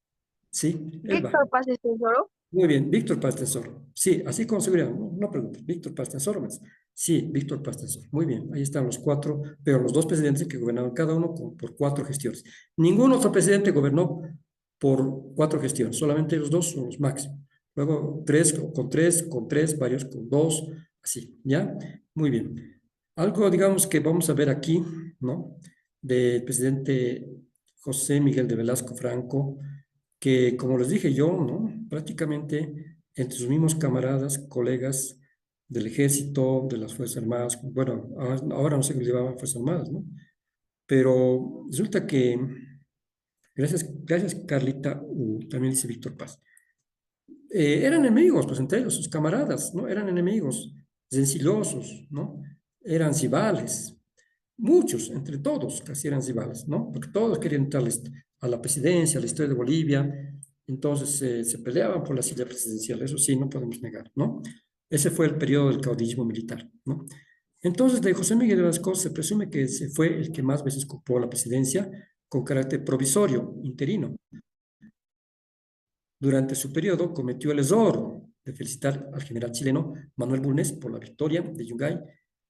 sí, Elba. Víctor Paz de Tesoro. Muy bien, Víctor Paz Tesoro. Sí, así con seguridad, no preguntes. Víctor Paz Tesoro más. Sí, Víctor Paz Tesoro. Muy bien, ahí están los 4, pero los 2 presidentes que gobernaban cada uno por 4 gestiones. Ningún otro presidente gobernó por 4 gestiones, solamente los dos son los máximos. Luego, con tres, varios con 2, así, ¿ya? Muy bien. Algo, digamos, que vamos a ver aquí, ¿no? Del presidente José Miguel de Velasco Franco, que, como les dije yo, ¿no? Prácticamente entre sus mismos camaradas, colegas del ejército, de las Fuerzas Armadas, bueno, ahora no sé cómo le llamaban Fuerzas Armadas, ¿no? Pero resulta que, gracias Carlita, también dice Víctor Paz, eran enemigos, pues entre ellos, sus camaradas, ¿no? Eran enemigos, rencillosos, ¿no? Eran rivales, muchos, entre todos, casi eran rivales, ¿no? Porque todos querían entrar a la presidencia, a la historia de Bolivia, entonces se peleaban por la silla presidencial, eso sí, no podemos negar, ¿no? Ese fue el periodo del caudillismo militar, ¿no? Entonces, de José Miguel Velasco se presume que se fue el que más veces ocupó la presidencia con carácter provisorio, interino. Durante su periodo cometió el error de felicitar al general chileno Manuel Bulnes por la victoria de Yungay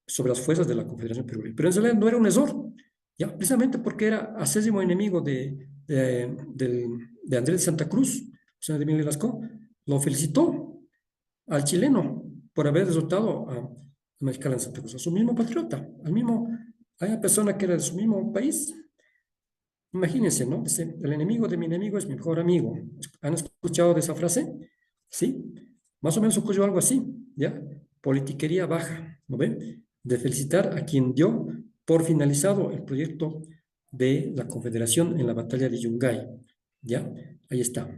sobre las fuerzas de la Confederación Peruana. Pero en realidad no era un error, ya, precisamente porque era acérrimo enemigo de Andrés de Santa Cruz, José de Miguel Velasco, lo felicitó al chileno por haber derrotado a Mexicana en Santa Cruz, a su mismo patriota, a una persona que era de su mismo país. Imagínense, ¿no? Dice, el enemigo de mi enemigo es mi mejor amigo. ¿Han escuchado de esa frase? Sí, más o menos ocurrió algo así, ¿ya? Politiquería baja, ¿no ven? De felicitar a quien dio por finalizado el proyecto de la Confederación en la batalla de Yungay, ¿ya? Ahí está.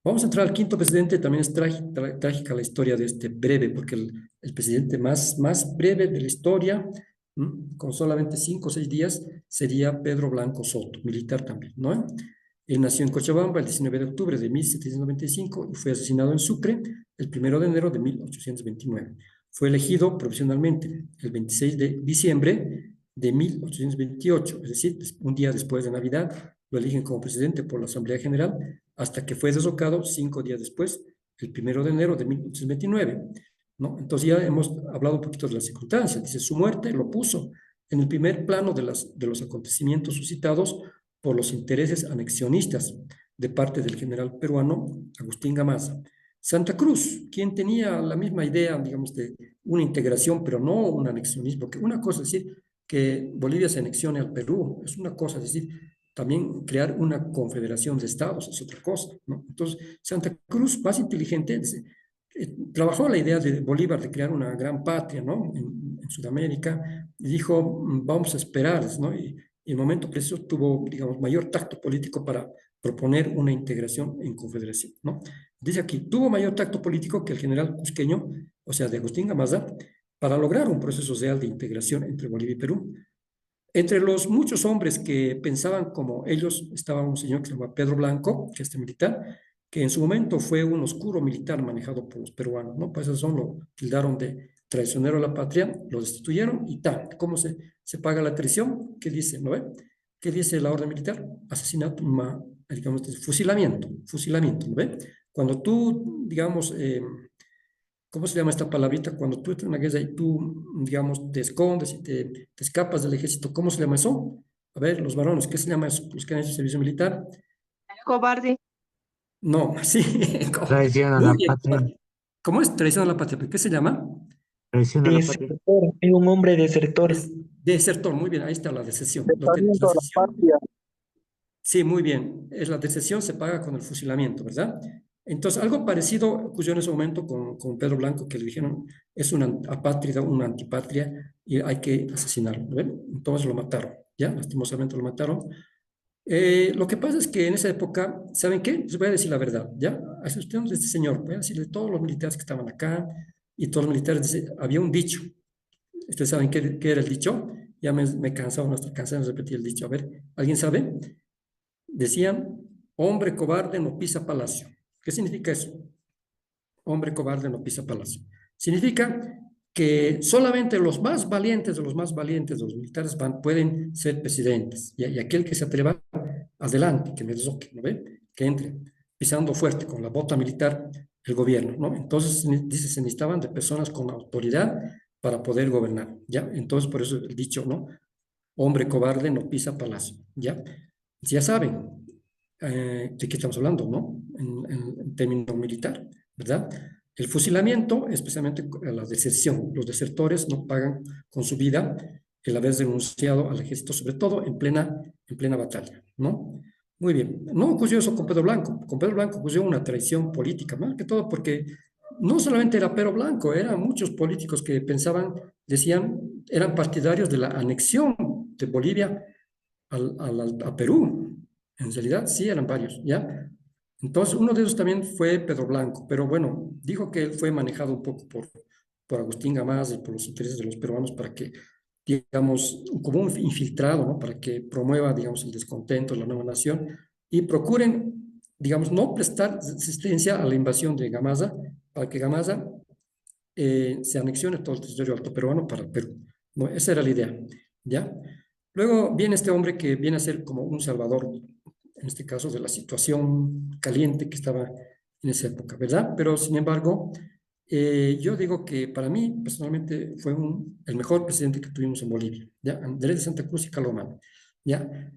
Vamos a entrar al quinto presidente, también es trágica la historia de este breve, porque el presidente más breve de la historia, con solamente 5 o 6 días, sería Pedro Blanco Soto, militar también, ¿no? Él nació en Cochabamba el 19 de octubre de 1795 y fue asesinado en Sucre el 1 de enero de 1829. Fue elegido provisionalmente el 26 de diciembre de 1828, es decir, un día después de Navidad, lo eligen como presidente por la Asamblea General, hasta que fue derrocado 5 días después, el 1 de enero de 1829, ¿no? Entonces ya hemos hablado un poquito de las circunstancias. Dice, su muerte lo puso en el primer plano de los acontecimientos suscitados por los intereses anexionistas de parte del general peruano Agustín Gamaza. Santa Cruz, quien tenía la misma idea, digamos, de una integración, pero no un anexionismo, porque una cosa es decir que Bolivia se anexione al Perú, es una cosa, es decir, también crear una confederación de estados es otra cosa, ¿no? Entonces, Santa Cruz, más inteligente, trabajó la idea de Bolívar de crear una gran patria, ¿no? En Sudamérica, y dijo, vamos a esperar, ¿no? Y el momento preciso tuvo, digamos, mayor tacto político para proponer una integración en confederación, ¿no? Dice aquí, tuvo mayor tacto político que el general cusqueño, o sea, de Agustín Gamaza, para lograr un proceso real de integración entre Bolivia y Perú. Entre los muchos hombres que pensaban como ellos, estaba un señor que se llama Pedro Blanco, que es militar, que en su momento fue un oscuro militar manejado por los peruanos, ¿no? Pues eso lo tildaron de traicionero a la patria, lo destituyeron y tal. ¿Cómo se paga la traición? ¿Qué dice, no ve? ¿Qué dice la orden militar? Asesinato, digamos, fusilamiento, ¿no ve? Cuando tú, digamos, ¿cómo se llama esta palabrita? Cuando tú estás en una guerra y tú, digamos, te escondes y te escapas del ejército, ¿cómo se llama eso? A ver, los varones, ¿qué se llama eso? Los que han hecho servicio militar. Cobarde. No, sí. Traición a Muy la bien. patria. ¿Cómo es traición a la patria? ¿Qué se llama? Traición a la patria. Desertor, es un hombre desertor. Desertor, muy bien, ahí está la deserción. La Desaliento a la deserción. patria. Sí, muy bien. Es la deserción se paga con el fusilamiento, ¿verdad? Entonces, algo parecido ocurrió en ese momento con Pedro Blanco, que le dijeron, es una apátrida, una antipatria, y hay que asesinarlo, ¿no ven? Entonces lo mataron, ¿ya? Lastimosamente lo mataron. Lo que pasa es que en esa época, ¿saben qué? Les voy a decir la verdad, ¿ya? Asustemos a este señor, voy a decirle a todos los militares que estaban acá, y todos los militares, había un dicho. ¿Ustedes saben qué era el dicho? Ya me he cansado, no estoy cansado de repetir el dicho. A ver, ¿alguien sabe? Decían, hombre cobarde no pisa palacio. ¿Qué significa eso? Hombre cobarde no pisa palacio. Significa que solamente los más valientes de los más valientes de los militares pueden ser presidentes. Y aquel que se atreva, adelante, que me desloque, ¿no ve? Que entre pisando fuerte con la bota militar el gobierno, ¿no? Entonces, dice, se necesitaban de personas con autoridad para poder gobernar, ¿ya? Entonces, por eso el dicho, ¿no? Hombre cobarde no pisa palacio, ¿ya? Ya saben de qué estamos hablando, ¿no? En términos militar, ¿verdad? El fusilamiento, especialmente la deserción. Los desertores no pagan con su vida el haber renunciado al ejército, sobre todo en plena batalla, ¿no? Muy bien. No ocurrió eso con Pedro Blanco. Con Pedro Blanco ocurrió una traición política, más que todo porque no solamente era Pedro Blanco, eran muchos políticos que pensaban, decían, eran partidarios de la anexión de Bolivia a Perú. En realidad, sí, eran varios, ¿ya? Entonces, uno de ellos también fue Pedro Blanco, pero bueno, dijo que él fue manejado un poco por Agustín Gamaza y por los intereses de los peruanos para que, digamos, como un infiltrado, ¿no? Para que promueva, digamos, el descontento de la nueva nación y procuren, digamos, no prestar resistencia a la invasión de Gamaza, para que Gamaza se anexione todo el territorio alto peruano para el Perú. ¿No? Esa era la idea, ¿ya? Luego viene este hombre que viene a ser como un salvador, en este caso, de la situación caliente que estaba en esa época, ¿verdad? Pero, sin embargo, yo digo que para mí, personalmente, fue el mejor presidente que tuvimos en Bolivia, ¿ya? Andrés de Santa Cruz y Calomán, ¿ya?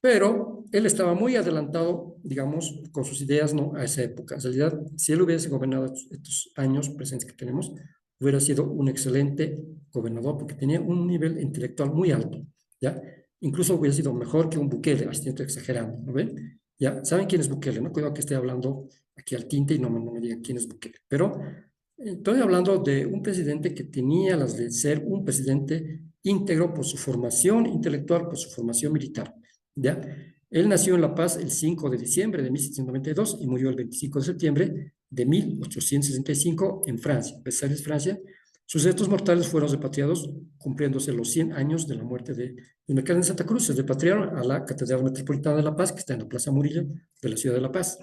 Pero él estaba muy adelantado, digamos, con sus ideas, ¿no? A esa época. En realidad, si él hubiese gobernado estos años presentes que tenemos, hubiera sido un excelente gobernador porque tenía un nivel intelectual muy alto, ¿ya? Incluso hubiera sido mejor que un Bukele, así estoy exagerando, ¿no ven? Ya, ¿saben quién es Bukele? No, cuidado que esté hablando aquí al tinte y no me digan quién es Bukele. Pero estoy hablando de un presidente que tenía las de ser un presidente íntegro por su formación intelectual, por su formación militar, ¿ya? Él nació en La Paz el 5 de diciembre de 1792 y murió el 25 de septiembre de 1865 en Francia, Versalles, Francia. Sus restos mortales fueron repatriados cumpliéndose los 100 años de la muerte de Mercado de Santa Cruz. Se repatriaron a la Catedral Metropolitana de La Paz, que está en la Plaza Murillo de la ciudad de La Paz.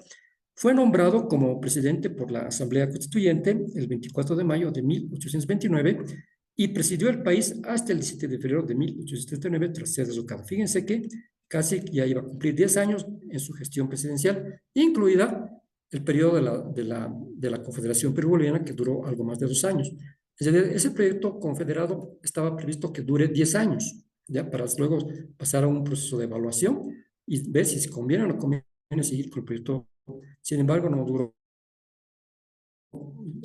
Fue nombrado como presidente por la Asamblea Constituyente el 24 de mayo de 1829 y presidió el país hasta el 17 de febrero de 1839 tras ser derrocado. Fíjense que casi ya iba a cumplir 10 años en su gestión presidencial, incluida el periodo de la Confederación Perú-Boliviana, que duró algo más de 2 años. Ese proyecto confederado estaba previsto que dure 10 años, ya para luego pasar a un proceso de evaluación y ver si se conviene o no conviene seguir con el proyecto. Sin embargo, no duró,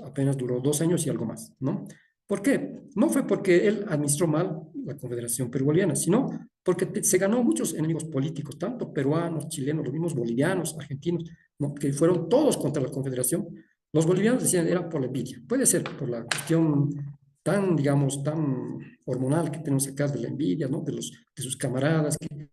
apenas duró 2 años y algo más, ¿no? ¿Por qué? No fue porque él administró mal la Confederación Perú-Boliviana, sino porque se ganó muchos enemigos políticos, tanto peruanos, chilenos, los mismos bolivianos, argentinos, ¿no? Que fueron todos contra la Confederación. Los bolivianos decían era por la envidia, puede ser por la cuestión tan, digamos, tan hormonal que tenemos acá de la envidia, ¿no? De sus camaradas, que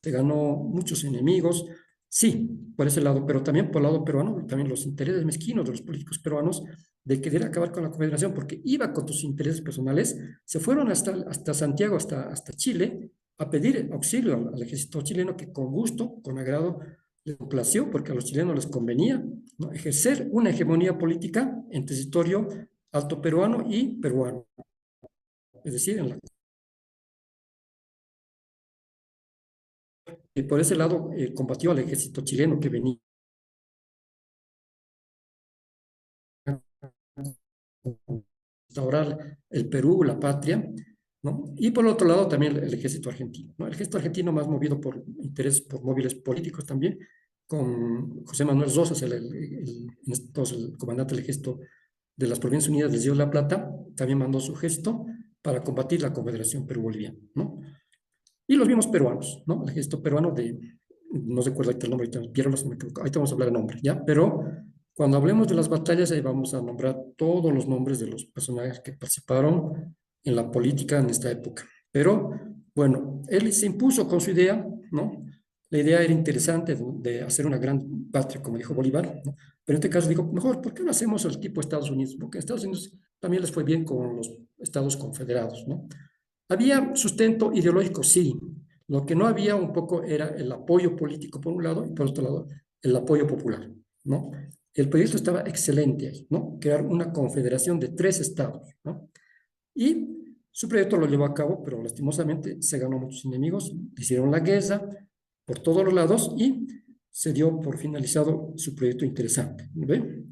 se ganó muchos enemigos, sí, por ese lado, pero también por el lado peruano, también los intereses mezquinos de los políticos peruanos de querer acabar con la Confederación, porque iba con sus intereses personales, se fueron hasta Santiago, hasta Chile, a pedir auxilio al ejército chileno, que con gusto, con agrado, les complació, porque a los chilenos les convenía, ¿no? Ejercer una hegemonía política en territorio alto peruano y peruano, es decir, y por ese lado combatió al ejército chileno que venía restaurar el Perú, la patria, ¿no? Y por otro lado también el ejército argentino, ¿no? El ejército argentino más movido por intereses, por móviles políticos también, con José Manuel Rosas, el comandante del ejército de las Provincias Unidas del Río de la Plata, también mandó su ejército para combatir la Confederación Perú-Boliviana, ¿no? Y los mismos peruanos, ¿no? El ejército peruano no recuerdo ahorita el nombre, ahorita vamos a hablar de nombre, ¿ya? Pero cuando hablemos de las batallas, ahí vamos a nombrar todos los nombres de los personajes que participaron en la política en esta época. Pero, bueno, él se impuso con su idea, ¿no? La idea era interesante de hacer una gran patria, como dijo Bolívar, ¿no? Pero en este caso digo, mejor, ¿por qué no hacemos el tipo Estados Unidos? Porque en Estados Unidos también les fue bien con los Estados Confederados, ¿no? Había sustento ideológico, sí. Lo que no había un poco era el apoyo político por un lado y por otro lado el apoyo popular, ¿no? El proyecto estaba excelente ahí, ¿no? Crear una confederación de 3 estados, ¿no? Y su proyecto lo llevó a cabo, pero lastimosamente se ganó muchos enemigos, hicieron la guerra por todos los lados y se dio por finalizado su proyecto interesante, ¿ven?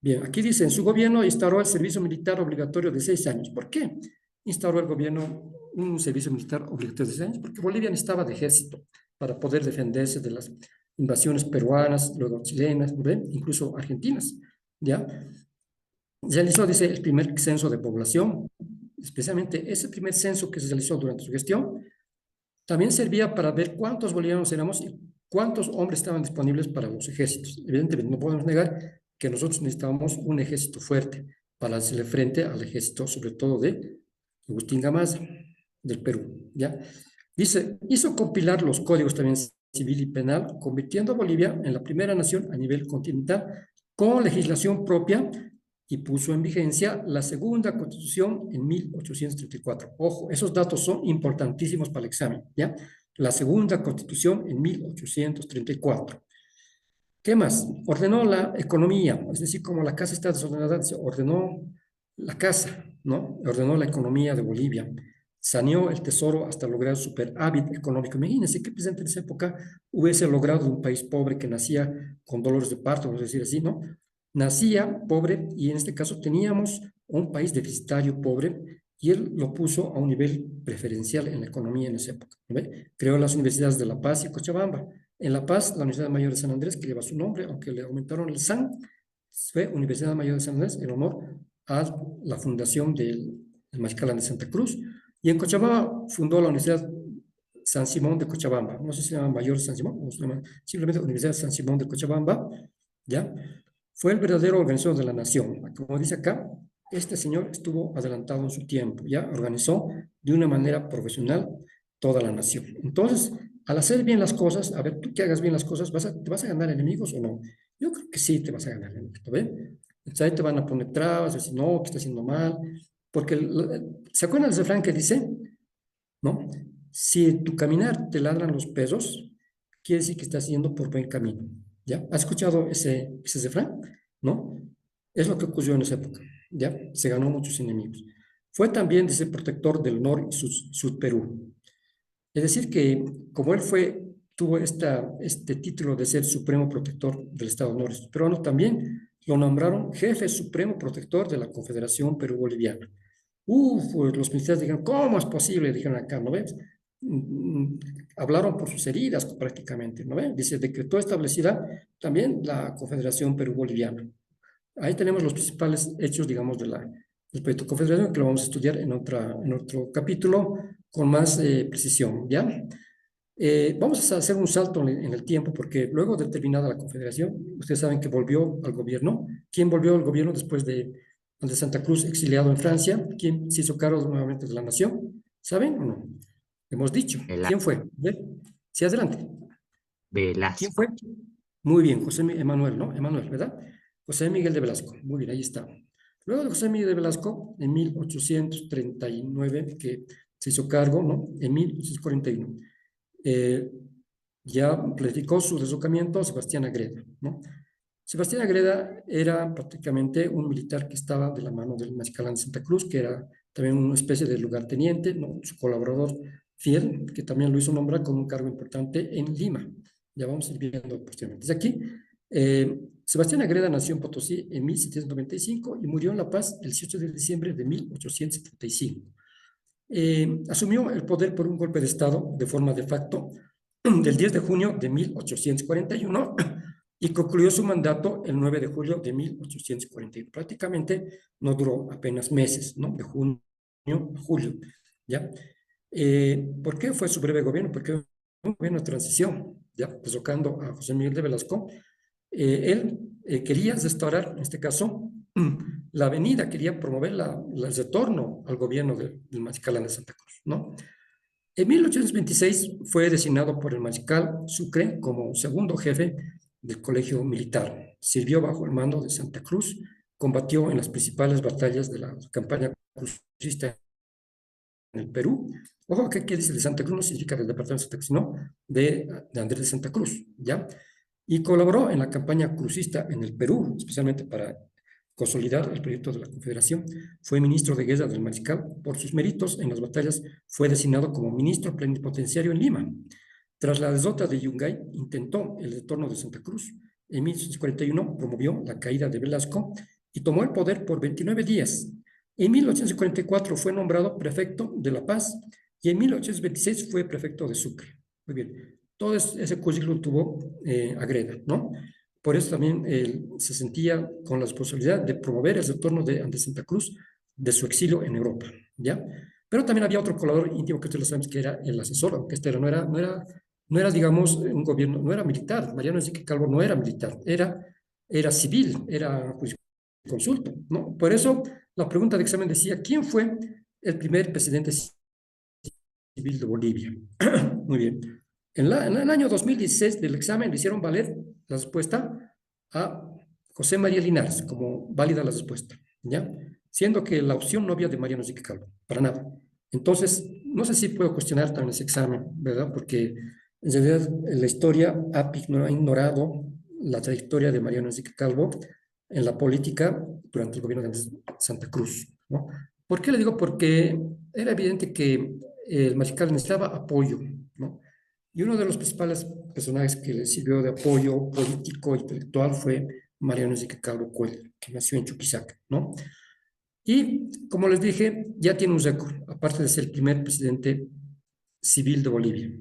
Bien, aquí dice, en su gobierno instauró el servicio militar obligatorio de 6 años. ¿Por qué instauró el gobierno un servicio militar obligatorio de 6 años? Porque Bolivia necesitaba de ejército para poder defenderse de las invasiones peruanas, luego chilenas, ¿ven? Incluso argentinas, ¿ya? Realizó, dice, el primer censo de población, especialmente ese primer censo que se realizó durante su gestión, también servía para ver cuántos bolivianos éramos y cuántos hombres estaban disponibles para los ejércitos. Evidentemente, no podemos negar que nosotros necesitábamos un ejército fuerte para hacerle frente al ejército, sobre todo de Agustín Gamaza, del Perú, ¿ya? Dice, hizo compilar los códigos también civil y penal, convirtiendo a Bolivia en la primera nación a nivel continental con legislación propia y puso en vigencia la segunda constitución en 1834. Ojo, esos datos son importantísimos para el examen, ¿ya? La segunda constitución en 1834. ¿Qué más? Ordenó la economía, es decir, como la casa está desordenada, se ordenó la casa, ¿no? Ordenó la economía de Bolivia, saneó el tesoro hasta lograr superávit económico. Imagínense que presidente en esa época hubiese logrado de un país pobre que nacía con dolores de parto, vamos a decir así, ¿no? Nacía pobre y en este caso teníamos un país deficitario pobre y él lo puso a un nivel preferencial en la economía en esa época, ¿no ve? Creó las universidades de La Paz y Cochabamba. En La Paz, la Universidad Mayor de San Andrés, que lleva su nombre, aunque le aumentaron el SAN, fue Universidad Mayor de San Andrés en honor a la fundación del Machicalán de Santa Cruz. Y en Cochabamba fundó la Universidad San Simón de Cochabamba. No sé si se llama Mayor San Simón, o se llama simplemente Universidad San Simón de Cochabamba, ¿ya? Fue el verdadero organizador de la nación. Como dice acá, este señor estuvo adelantado en su tiempo, ya organizó de una manera profesional toda la nación. Entonces, al hacer bien las cosas, a ver, tú que hagas bien las cosas, ¿te vas a ganar enemigos o no? Yo creo que sí te vas a ganar enemigos, ¿no ven? Entonces ahí te van a poner trabas, decir, no, que está haciendo mal, porque, ¿se acuerdan del refrán que dice, no? Si tu caminar te ladran los perros, quiere decir que estás yendo por buen camino, ¿ya? ¿Has escuchado ese refrán? ¿No? Es lo que ocurrió en esa época, ¿ya? Se ganó muchos enemigos. Fue también, dice, protector del Nor y Sud Perú. Es decir, que como él tuvo este título de ser supremo protector del Estado Norte peruano, también lo nombraron jefe supremo protector de la Confederación Perú-Boliviana. Pues los militares dijeron, ¿cómo es posible? Dijeron acá, ¿no ves? Hablaron por sus heridas prácticamente, ¿no ves? Dice, decretó establecida también la Confederación Perú-Boliviana. Ahí tenemos los principales hechos, digamos, del proyecto Confederación, que lo vamos a estudiar en otro capítulo con más precisión, ¿ya? Vamos a hacer un salto en el tiempo, porque luego de terminada la Confederación, ustedes saben que volvió al gobierno. ¿Quién volvió al gobierno después de Santa Cruz, exiliado en Francia? ¿Quién se hizo cargo nuevamente de la nación? ¿Saben o no? Hemos dicho. ¿Quién fue? Sí, adelante. ¿Quién Velasco. fue? Muy bien, Emanuel, ¿no? Emanuel, ¿verdad? José Miguel de Velasco. Muy bien, ahí está. Luego de José Miguel de Velasco, en 1839, que se hizo cargo, ¿no? En 1841, ya planificó su deslocamiento Sebastián Agreda, ¿no? Sebastián Agreda era prácticamente un militar que estaba de la mano del Machicalán de Santa Cruz, que era también una especie de lugarteniente, ¿no? Su colaborador fiel, que también lo hizo nombrar con un cargo importante en Lima. Ya vamos a ir viendo posteriormente. Desde aquí, Sebastián Agreda nació en Potosí en 1795 y murió en La Paz el 18 de diciembre de 1875. Asumió el poder por un golpe de Estado de forma de facto del 10 de junio de 1841 y concluyó su mandato el 9 de julio de 1841. Prácticamente no duró apenas meses, ¿no? De junio a julio, ¿ya? ¿Por qué fue su breve gobierno? Porque un gobierno de transición, ya, deslocando a José Miguel de Velasco. Él quería restaurar, en este caso, la avenida, quería promover el retorno al gobierno del Machicalán de Santa Cruz, ¿no? En 1826 fue designado por el Mariscal Sucre como segundo jefe del colegio militar. Sirvió bajo el mando de Santa Cruz, combatió en las principales batallas de la campaña crucista en el Perú. Ojo, ¿qué dice de Santa Cruz? No significa del departamento de Santa Cruz, sino de Andrés de Santa Cruz, ¿ya? Y colaboró en la campaña crucista en el Perú, especialmente para consolidar el proyecto de la Confederación. Fue ministro de guerra del Mariscal. Por sus méritos en las batallas fue designado como ministro plenipotenciario en Lima. Tras la derrota de Yungay, intentó el retorno de Santa Cruz. En 1841 promovió la caída de Velasco y tomó el poder por 29 días. En 1844 fue nombrado prefecto de La Paz y en 1826 fue prefecto de Sucre. Muy bien. Todo ese currículum tuvo Agreda, ¿no? Por eso también se sentía con la responsabilidad de promover el retorno de Santa Cruz de su exilio en Europa, ¿ya? Pero también había otro colaborador íntimo que ustedes lo saben, que era el asesor, aunque este no era, digamos, un gobierno, no era militar. Mariano Enrique Calvo no era militar, era civil, era consulto, ¿no? Por eso la pregunta de examen decía, ¿quién fue el primer presidente civil de Bolivia? Muy bien. En el año 2016 del examen le hicieron valer la respuesta a José María Linares como válida la respuesta, ¿ya? Siendo que la opción no había de Mariano Enrique Calvo, para nada. Entonces, no sé si puedo cuestionar también ese examen, ¿verdad? Porque en realidad la historia ha ignorado la trayectoria de Mariano Enrique Calvo en la política durante el gobierno de Andrés Santa Cruz, ¿no? ¿Por qué le digo? Porque era evidente que el mariscal necesitaba apoyo, ¿no? Y uno de los principales personajes que le sirvió de apoyo político, intelectual, fue Mariano Enrique Calvo Cuellar, que nació en Chuquisaca, ¿no? Y, como les dije, ya tiene un récord, aparte de ser el primer presidente civil de Bolivia.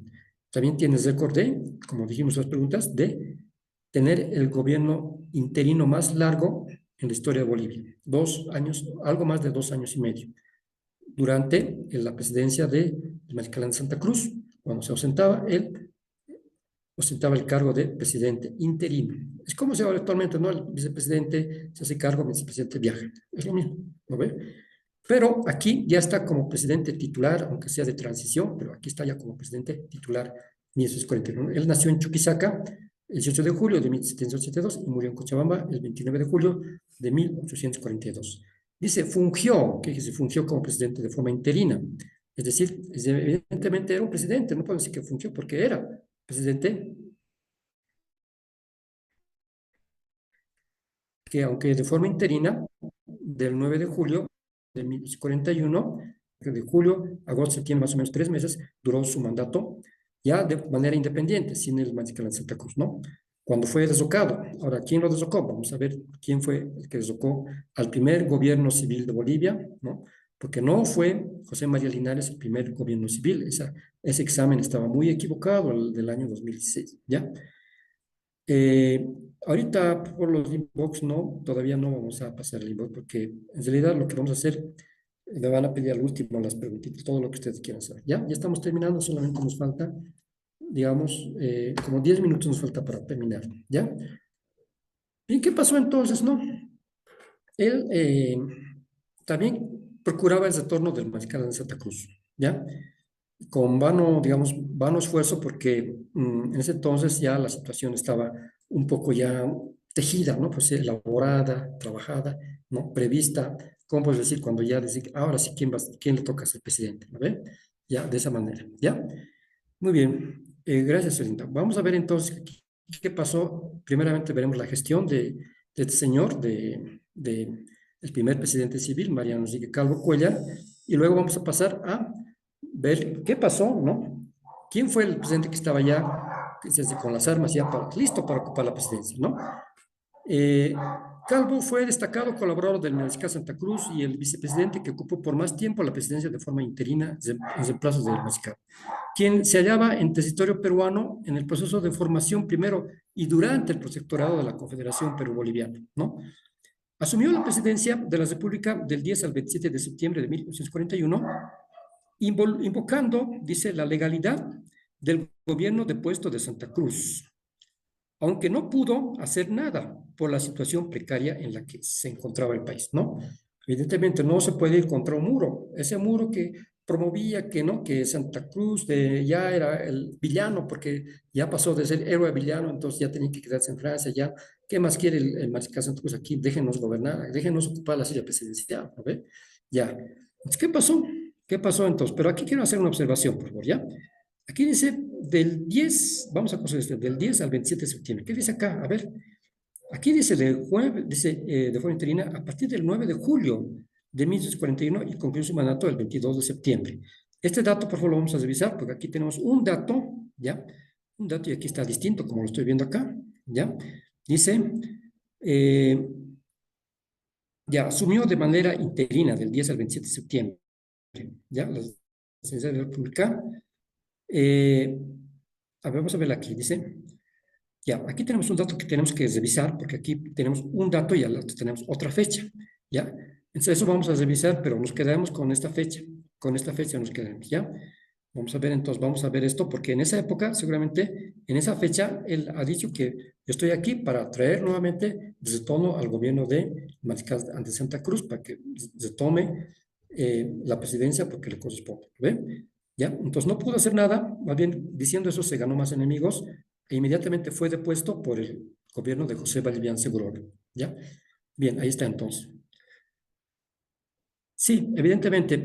También tiene el récord de, como dijimos en las preguntas, de tener el gobierno interino más largo en la historia de Bolivia. 2 años, algo más de 2 años y medio, durante la presidencia de Mariscal Santa Cruz. Cuando se ausentaba, él ostentaba el cargo de presidente interino. Es como se habla actualmente, ¿no? El vicepresidente se hace cargo, el vicepresidente viaja. Es lo mismo, ¿no ve? Pero aquí ya está como presidente titular, aunque sea de transición, pero aquí está ya como presidente titular 1941. Él nació en Chuquisaca el 18 de julio de 1782 y murió en Cochabamba el 29 de julio de 1842. Dice, fungió, ¿qué dice? Fungió como presidente de forma interina. Es decir, evidentemente era un presidente, no podemos decir que fungió porque era presidente, que aunque de forma interina, del 9 de julio de 1941, de julio, agosto, septiembre, más o menos 3 meses, duró su mandato ya de manera independiente, sin el mariscal de Santa Cruz, ¿no? Cuando fue deslocado. Ahora, ¿quién lo deslocó? Vamos a ver quién fue el que deslocó al primer gobierno civil de Bolivia, ¿no? Porque no fue José María Linares el primer gobierno civil. Ese examen estaba muy equivocado, el del año 2016, ¿ya? Ahorita por los inbox no, todavía no vamos a pasar el inbox porque en realidad lo que vamos a hacer, me van a pedir al último las preguntitas, todo lo que ustedes quieran saber. Ya estamos terminando, solamente nos falta, digamos, como 10 minutos nos falta para terminar, ¿ya? ¿Y qué pasó entonces, no? Él también procuraba el retorno del mariscal de Santa Cruz, ¿ya? Con vano, digamos, vano esfuerzo porque en ese entonces ya la situación estaba un poco ya tejida, ¿no? Pues elaborada, trabajada, ¿no? Prevista, ¿cómo puedes decir? Cuando ya decir, ahora sí, ¿quién le toca ser presidente? ¿No ve? Ya, de esa manera, ¿ya? Muy bien, gracias, Linda. Vamos a ver entonces qué pasó. Primeramente veremos la gestión de este señor, de el primer presidente civil, Mariano Enrique Calvo Cuellar, y luego vamos a pasar a ver qué pasó, ¿no? ¿Quién fue el presidente que estaba ya con las armas ya listo para ocupar la presidencia, ¿no? Eh, Calvo fue destacado colaborador del mariscal Santa Cruz y el vicepresidente que ocupó por más tiempo la presidencia de forma interina en reemplazo del mariscal, quien se hallaba en territorio peruano en el proceso de formación primero y durante el protectorado de la Confederación Perú-Boliviana, ¿no? Asumió la presidencia de la República del 10 al 27 de septiembre de 1941, invocando, dice, la legalidad del gobierno depuesto de Santa Cruz, aunque no pudo hacer nada por la situación precaria en la que se encontraba el país, ¿no? Evidentemente no se puede ir contra un muro, ese muro que promovía que, ¿no? Que Santa Cruz ya era el villano, porque ya pasó de ser héroe a villano, entonces ya tenía que quedarse en Francia, ya, ¿qué más quiere el mariscal Santa Cruz aquí? Déjenos gobernar, déjenos ocupar la silla presidencial, ¿no ve? Ya. Entonces, ¿qué pasó? ¿Qué pasó entonces? Pero aquí quiero hacer una observación, por favor, ¿ya? Aquí dice del 10, vamos a conocer esto, del 10 al 27 de septiembre. ¿Qué dice acá? A ver, aquí dice de forma interina a partir del 9 de julio de 1941 y concluyó su mandato el 22 de septiembre. Este dato, por favor, lo vamos a revisar porque aquí tenemos un dato, ¿ya? Un dato y aquí está distinto, como lo estoy viendo acá, ¿ya? Dice, ya, asumió de manera interina del 10 al 27 de septiembre, ¿ya? La presidencia de la República. A ver, vamos a ver aquí, dice, ya, aquí tenemos un dato que tenemos que revisar, porque aquí tenemos un dato y al otro tenemos otra fecha, ¿ya? Entonces eso vamos a revisar, pero nos quedamos con esta fecha nos quedamos, ¿ya? Vamos a ver entonces, vamos a ver esto, porque en esa época, seguramente, en esa fecha, él ha dicho que yo estoy aquí para traer nuevamente retorno al gobierno de Mariscal de Santa Cruz, para que retome la presidencia porque le corresponde, ¿ve? ¿Ya? Entonces no pudo hacer nada, más bien diciendo eso se ganó más enemigos e inmediatamente fue depuesto por el gobierno de José Vallivian Segurón, ¿ya? Bien, ahí está entonces. Sí, evidentemente,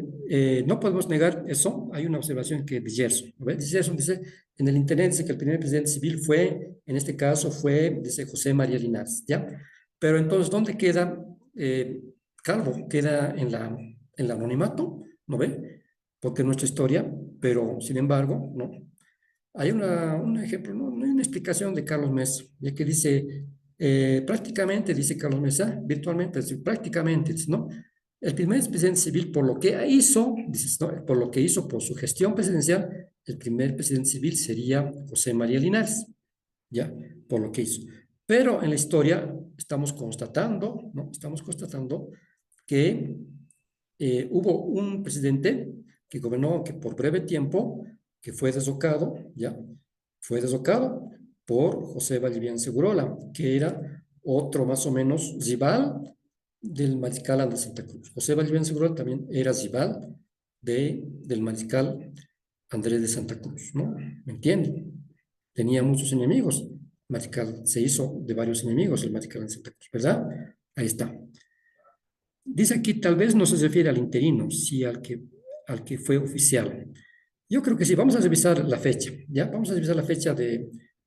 no podemos negar eso. Hay una observación que de Gerson, ¿no ves? Gerson dice, en el internet dice que el primer presidente civil fue, en este caso fue, dice José María Linares, ¿ya? Pero entonces, ¿dónde queda Calvo? Queda en el anonimato, ¿no ve? Porque es nuestra historia, pero sin embargo, ¿no? Hay un ejemplo, ¿no? No hay una explicación de Carlos Mesa, ya que dice, prácticamente, dice Carlos Mesa, virtualmente, es decir, prácticamente, ¿no? El primer presidente civil, por lo que hizo, dices, ¿no? Por lo que hizo, por su gestión presidencial, el primer presidente civil sería José María Linares, ¿ya? Por lo que hizo. Pero en la historia estamos constatando, ¿no? Estamos constatando que hubo un presidente que gobernó que por breve tiempo, que fue desocado, ¿ya? Fue desocado por José Vallivian Segurola, que era otro más o menos rival del mariscal Andrés Santa Cruz. José Vallivian Segurola también era rival del mariscal Andrés de Santa Cruz, ¿no? ¿Me entienden? Tenía muchos enemigos. Mariscal se hizo de varios enemigos el mariscal de Santa Cruz, ¿verdad? Ahí está. Dice aquí, tal vez no se refiere al interino, sí al que fue oficial. Yo creo que sí, vamos a revisar la fecha, ¿ya? Vamos a revisar la fecha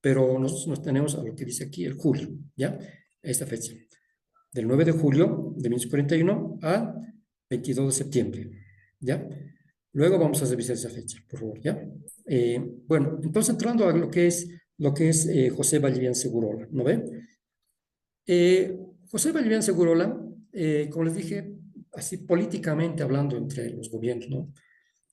pero nosotros nos tenemos a lo que dice aquí, el julio, ¿ya? Esta fecha, del 9 de julio de 1941 al 22 de septiembre, ¿ya? Luego vamos a revisar esa fecha, por favor, ¿ya? Bueno, entonces entrando a lo que es José Vallivian Segurola, ¿no ve? José Vallivian Segurola, como les dije, así políticamente hablando entre los gobiernos, ¿no?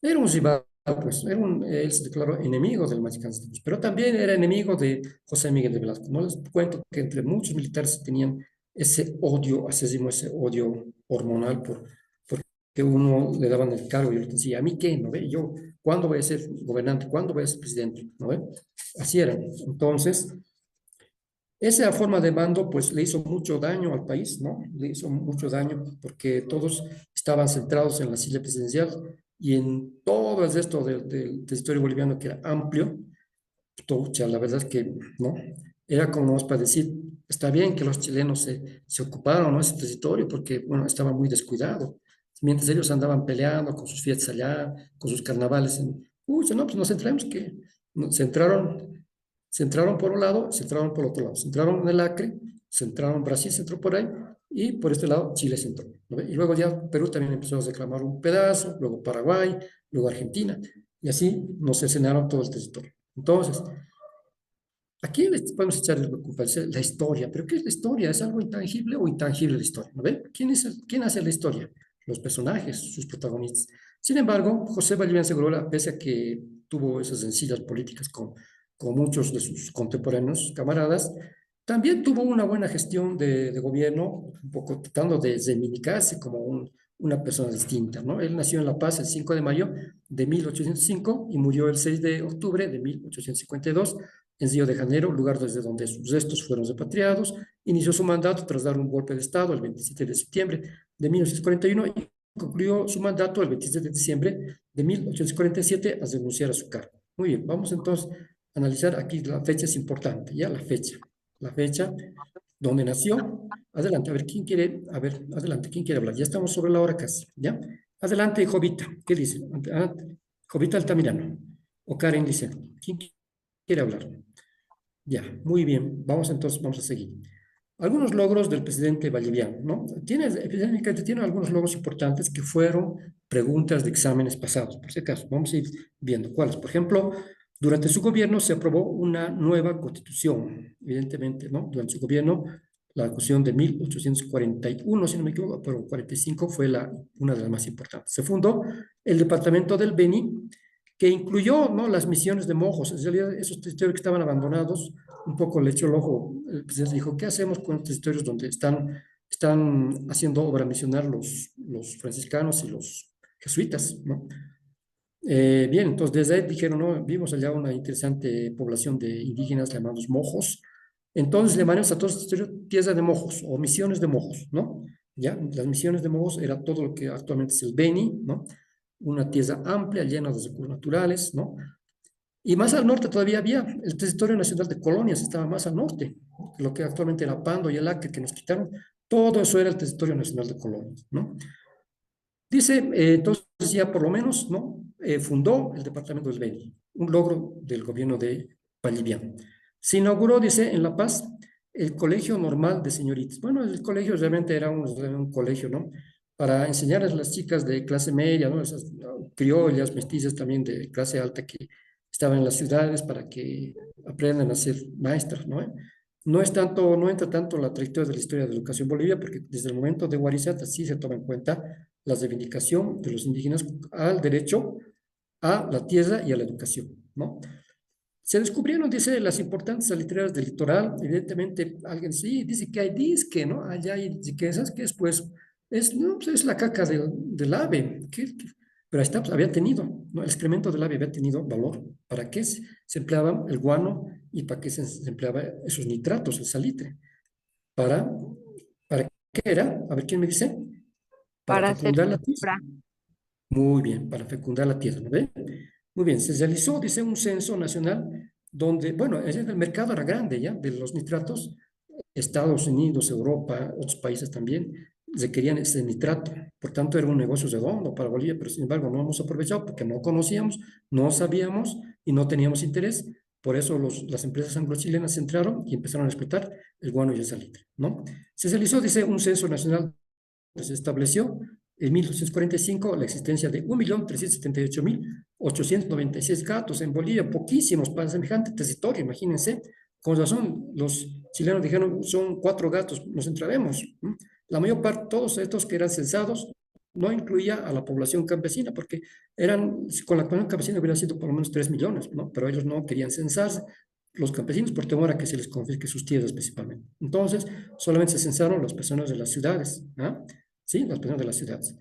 Era un rival, pues, él se declaró enemigo del mariscal Santa Cruz, pero también era enemigo de José Miguel de Velasco. No les cuento que entre muchos militares tenían ese odio, asesino, ese odio hormonal porque uno le daban el cargo y otro decía, ¿a mí qué? ¿No ve? Yo, ¿cuándo voy a ser gobernante? ¿Cuándo voy a ser presidente? ¿No ve? Así era. Entonces, esa forma de mando, pues, le hizo mucho daño al país, ¿no? Le hizo mucho daño porque todos estaban centrados en la silla presidencial y en todo el resto del territorio boliviano, que era amplio. Pucha, la verdad es que, ¿no? Era como para decir, está bien que los chilenos se ocuparon, ¿no? Ese territorio porque, bueno, estaba muy descuidado. Mientras ellos andaban peleando con sus fiestas allá, con sus carnavales, uy, no, pues nos centramos que se entraron por un lado, se entraron por otro lado. Se entraron en el Acre, se entraron Brasil, se entró por ahí, y por este lado Chile se entró, ¿no? Y luego ya Perú también empezó a reclamar un pedazo, luego Paraguay, luego Argentina, y así nos escenaron todo el territorio. Entonces, aquí les podemos echar la culpa, es la historia, pero ¿qué es la historia? ¿Es algo intangible o intangible la historia? ¿No ven? ¿Quién hace la historia? Los personajes, sus protagonistas. Sin embargo, José Vallivian Segurola, pese a que tuvo esas sencillas políticas con muchos de sus contemporáneos camaradas, también tuvo una buena gestión de gobierno, un poco tratando de reivindicarse como una persona distinta, ¿no? Él nació en La Paz el 5 de mayo de 1805 y murió el 6 de octubre de 1852 en Río de Janeiro, lugar desde donde sus restos fueron repatriados. Inició su mandato tras dar un golpe de Estado el 27 de septiembre de 1941 y concluyó su mandato el 27 de diciembre de 1847 al renunciar a su cargo. Muy bien, vamos entonces a analizar aquí, la fecha es importante, ya la fecha donde nació. Adelante, a ver, adelante, ¿quién quiere hablar? Ya estamos sobre la hora casi, ¿ya? Adelante, Jovita, ¿qué dice? Adelante. Jovita Altamirano o Karen dice, ¿quién quiere hablar? Ya, muy bien. Vamos a seguir. Algunos logros del presidente Vallivian, ¿no? Tiene algunos logros importantes que fueron preguntas de exámenes pasados, por si acaso. Vamos a ir viendo cuáles. Por ejemplo, durante su gobierno se aprobó una nueva constitución, evidentemente, ¿no? Durante su gobierno, la constitución de 1841, si no me equivoco, pero 45 fue una de las más importantes. Se fundó el departamento del Beni, que incluyó, ¿no?, las misiones de Mojos. En realidad, esos territorios que estaban abandonados, un poco le echó el ojo. El presidente dijo, ¿qué hacemos con los territorios donde están haciendo obra misionar los franciscanos y los jesuitas, ¿no? Bien, entonces desde ahí dijeron, no, vimos allá una interesante población de indígenas llamados Mojos. Entonces le llamamos a todos los territorios tierra de Mojos o misiones de Mojos, ¿no? Ya, las misiones de Mojos era todo lo que actualmente es el Beni, ¿no? Una tierra amplia, llena de recursos naturales, ¿no? Y más al norte todavía había el territorio nacional de colonias, estaba más al norte, lo que actualmente era Pando y el Acre, que nos quitaron. Todo eso era el territorio nacional de colonias, ¿no? Dice, entonces ya por lo menos, ¿no? Fundó el departamento del Beni, un logro del gobierno de Vallivian. Se inauguró, dice, en La Paz, el Colegio Normal de Señoritas. Bueno, el colegio realmente era un colegio, ¿no? Para enseñar a las chicas de clase media, ¿no? Esas criollas, mestizas también de clase alta que estaban en las ciudades para que aprendan a ser maestras, ¿no? No es tanto, no entra tanto la trayectoria de la historia de la educación Bolivia, porque desde el momento de Guarizata sí se toma en cuenta la reivindicación de los indígenas al derecho a la tierra y a la educación, ¿no? Se descubrieron, dice, las importantes salitreras del litoral. Evidentemente, alguien sí dice que hay disque, ¿no? Allá hay riquezas que después es, no, pues es la caca del ave. Pero ahí está, pues, había tenido, ¿no? El excremento del ave había tenido valor. ¿Para qué se empleaba el guano y para qué se empleaba esos nitratos, el salitre? ¿Para, para qué era? A ver, ¿quién me dice? Para Para hacer fecundar la tierra. cifra. Muy bien, para fecundar la tierra, ¿no ve? Muy bien, se realizó, dice, un censo nacional donde, bueno, el mercado era grande ya, de los nitratos. Estados Unidos, Europa, otros países también requerían ese nitrato. Por tanto, era un negocio redondo para Bolivia, pero sin embargo no hemos aprovechado porque no conocíamos, no sabíamos y no teníamos interés. Por eso las empresas anglo-chilenas entraron y empezaron a explotar el guano y el salitre, ¿no? Se realizó, dice, un censo nacional. Se estableció en 1845 la existencia de 1.378.896 gatos en Bolivia, poquísimos para semejante territorio, imagínense. Con razón, los chilenos dijeron, son 4 gatos, nos entraremos. La mayor parte, todos estos que eran censados, no incluía a la población campesina, porque con la población campesina hubieran sido por lo menos 3 millones, ¿no? Pero ellos no querían censarse, los campesinos, por temor a que se les confisque sus tierras principalmente. Entonces, solamente se censaron las personas de las ciudades, ¿no? Sí, las personas de las ciudades.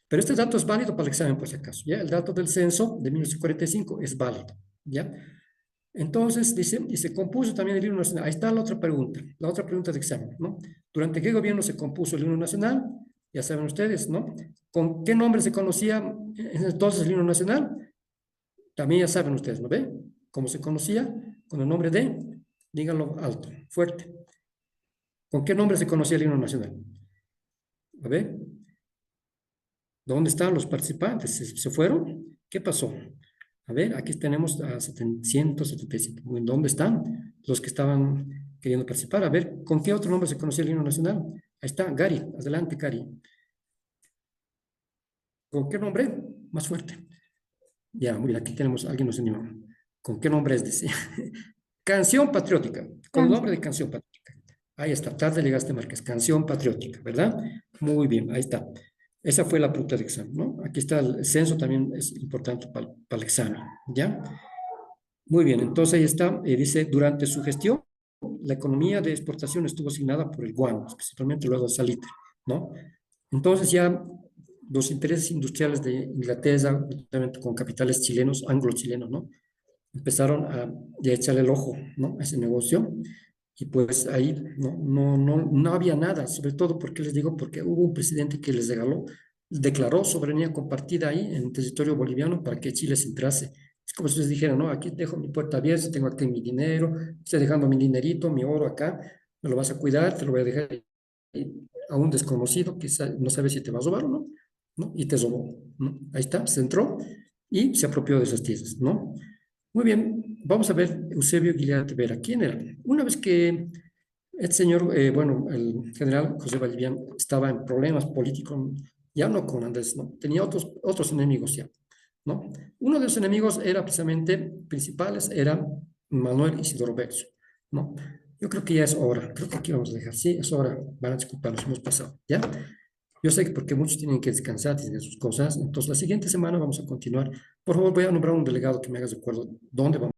Pero este dato es válido para el examen, por si acaso, ¿ya? El dato del censo de 1945 es válido, ¿ya? Entonces, dice, y se compuso también el himno nacional. Ahí está la otra pregunta de examen, ¿no? ¿Durante qué gobierno se compuso el himno nacional? Ya saben ustedes, ¿no? ¿Con qué nombre se conocía entonces el himno nacional? También ya saben ustedes, ¿no ve? ¿Cómo se conocía? Con el nombre de, díganlo alto, fuerte. ¿Con qué nombre se conocía el himno nacional? A ver, ¿dónde están los participantes? ¿Se fueron? ¿Qué pasó? A ver, aquí tenemos a 775. ¿Dónde están los que estaban queriendo participar? A ver, ¿con qué otro nombre se conocía el himno nacional? Ahí está, Gary. Adelante, Gary. ¿Con qué nombre? Más fuerte. Ya, mira, aquí tenemos, alguien nos animó. ¿Con qué nombre es? Dice. Canción patriótica, con el nombre de canción patriótica. Ahí está, tarde llegaste, Márquez. Canción patriótica, ¿verdad? Muy bien, ahí está. Esa fue la pregunta de examen, ¿no? Aquí está el censo, también es importante para el examen, ¿ya? Muy bien, entonces ahí está, dice, durante su gestión, la economía de exportación estuvo asignada por el guano, principalmente luego el salitre, ¿no? Entonces ya los intereses industriales de Inglaterra, con capitales chilenos, anglo-chilenos, ¿no? Empezaron a echarle el ojo, ¿no? A ese negocio. Y pues ahí no había nada, sobre todo porque les digo, porque hubo un presidente que les declaró soberanía compartida ahí en el territorio boliviano para que Chile se entrase. Es como si les dijera, no, aquí dejo mi puerta abierta, tengo aquí mi dinero, estoy dejando mi dinerito, mi oro acá, me lo vas a cuidar, te lo voy a dejar a un desconocido que no sabe si te va a robar o no, ¿no? Y te robó, ¿no? Ahí está, se entró y se apropió de esas tierras, ¿no? Muy bien, vamos a ver Eusebio Guiliarte Vera. ¿Quién era? Una vez que el señor, bueno, el general José Vallivian estaba en problemas políticos, ya no con Andrés, ¿no? Tenía otros enemigos ya, ¿no? Uno de los enemigos era precisamente, principales, era Manuel Isidoro Bello, ¿no? Yo creo que ya es hora, creo que aquí vamos a dejar, sí, es hora, van a disculpar, nos hemos pasado, ¿ya? Yo sé que porque muchos tienen que descansar, tienen sus cosas, entonces la siguiente semana vamos a continuar. Por favor, voy a nombrar un delegado que me haga de acuerdo dónde vamos.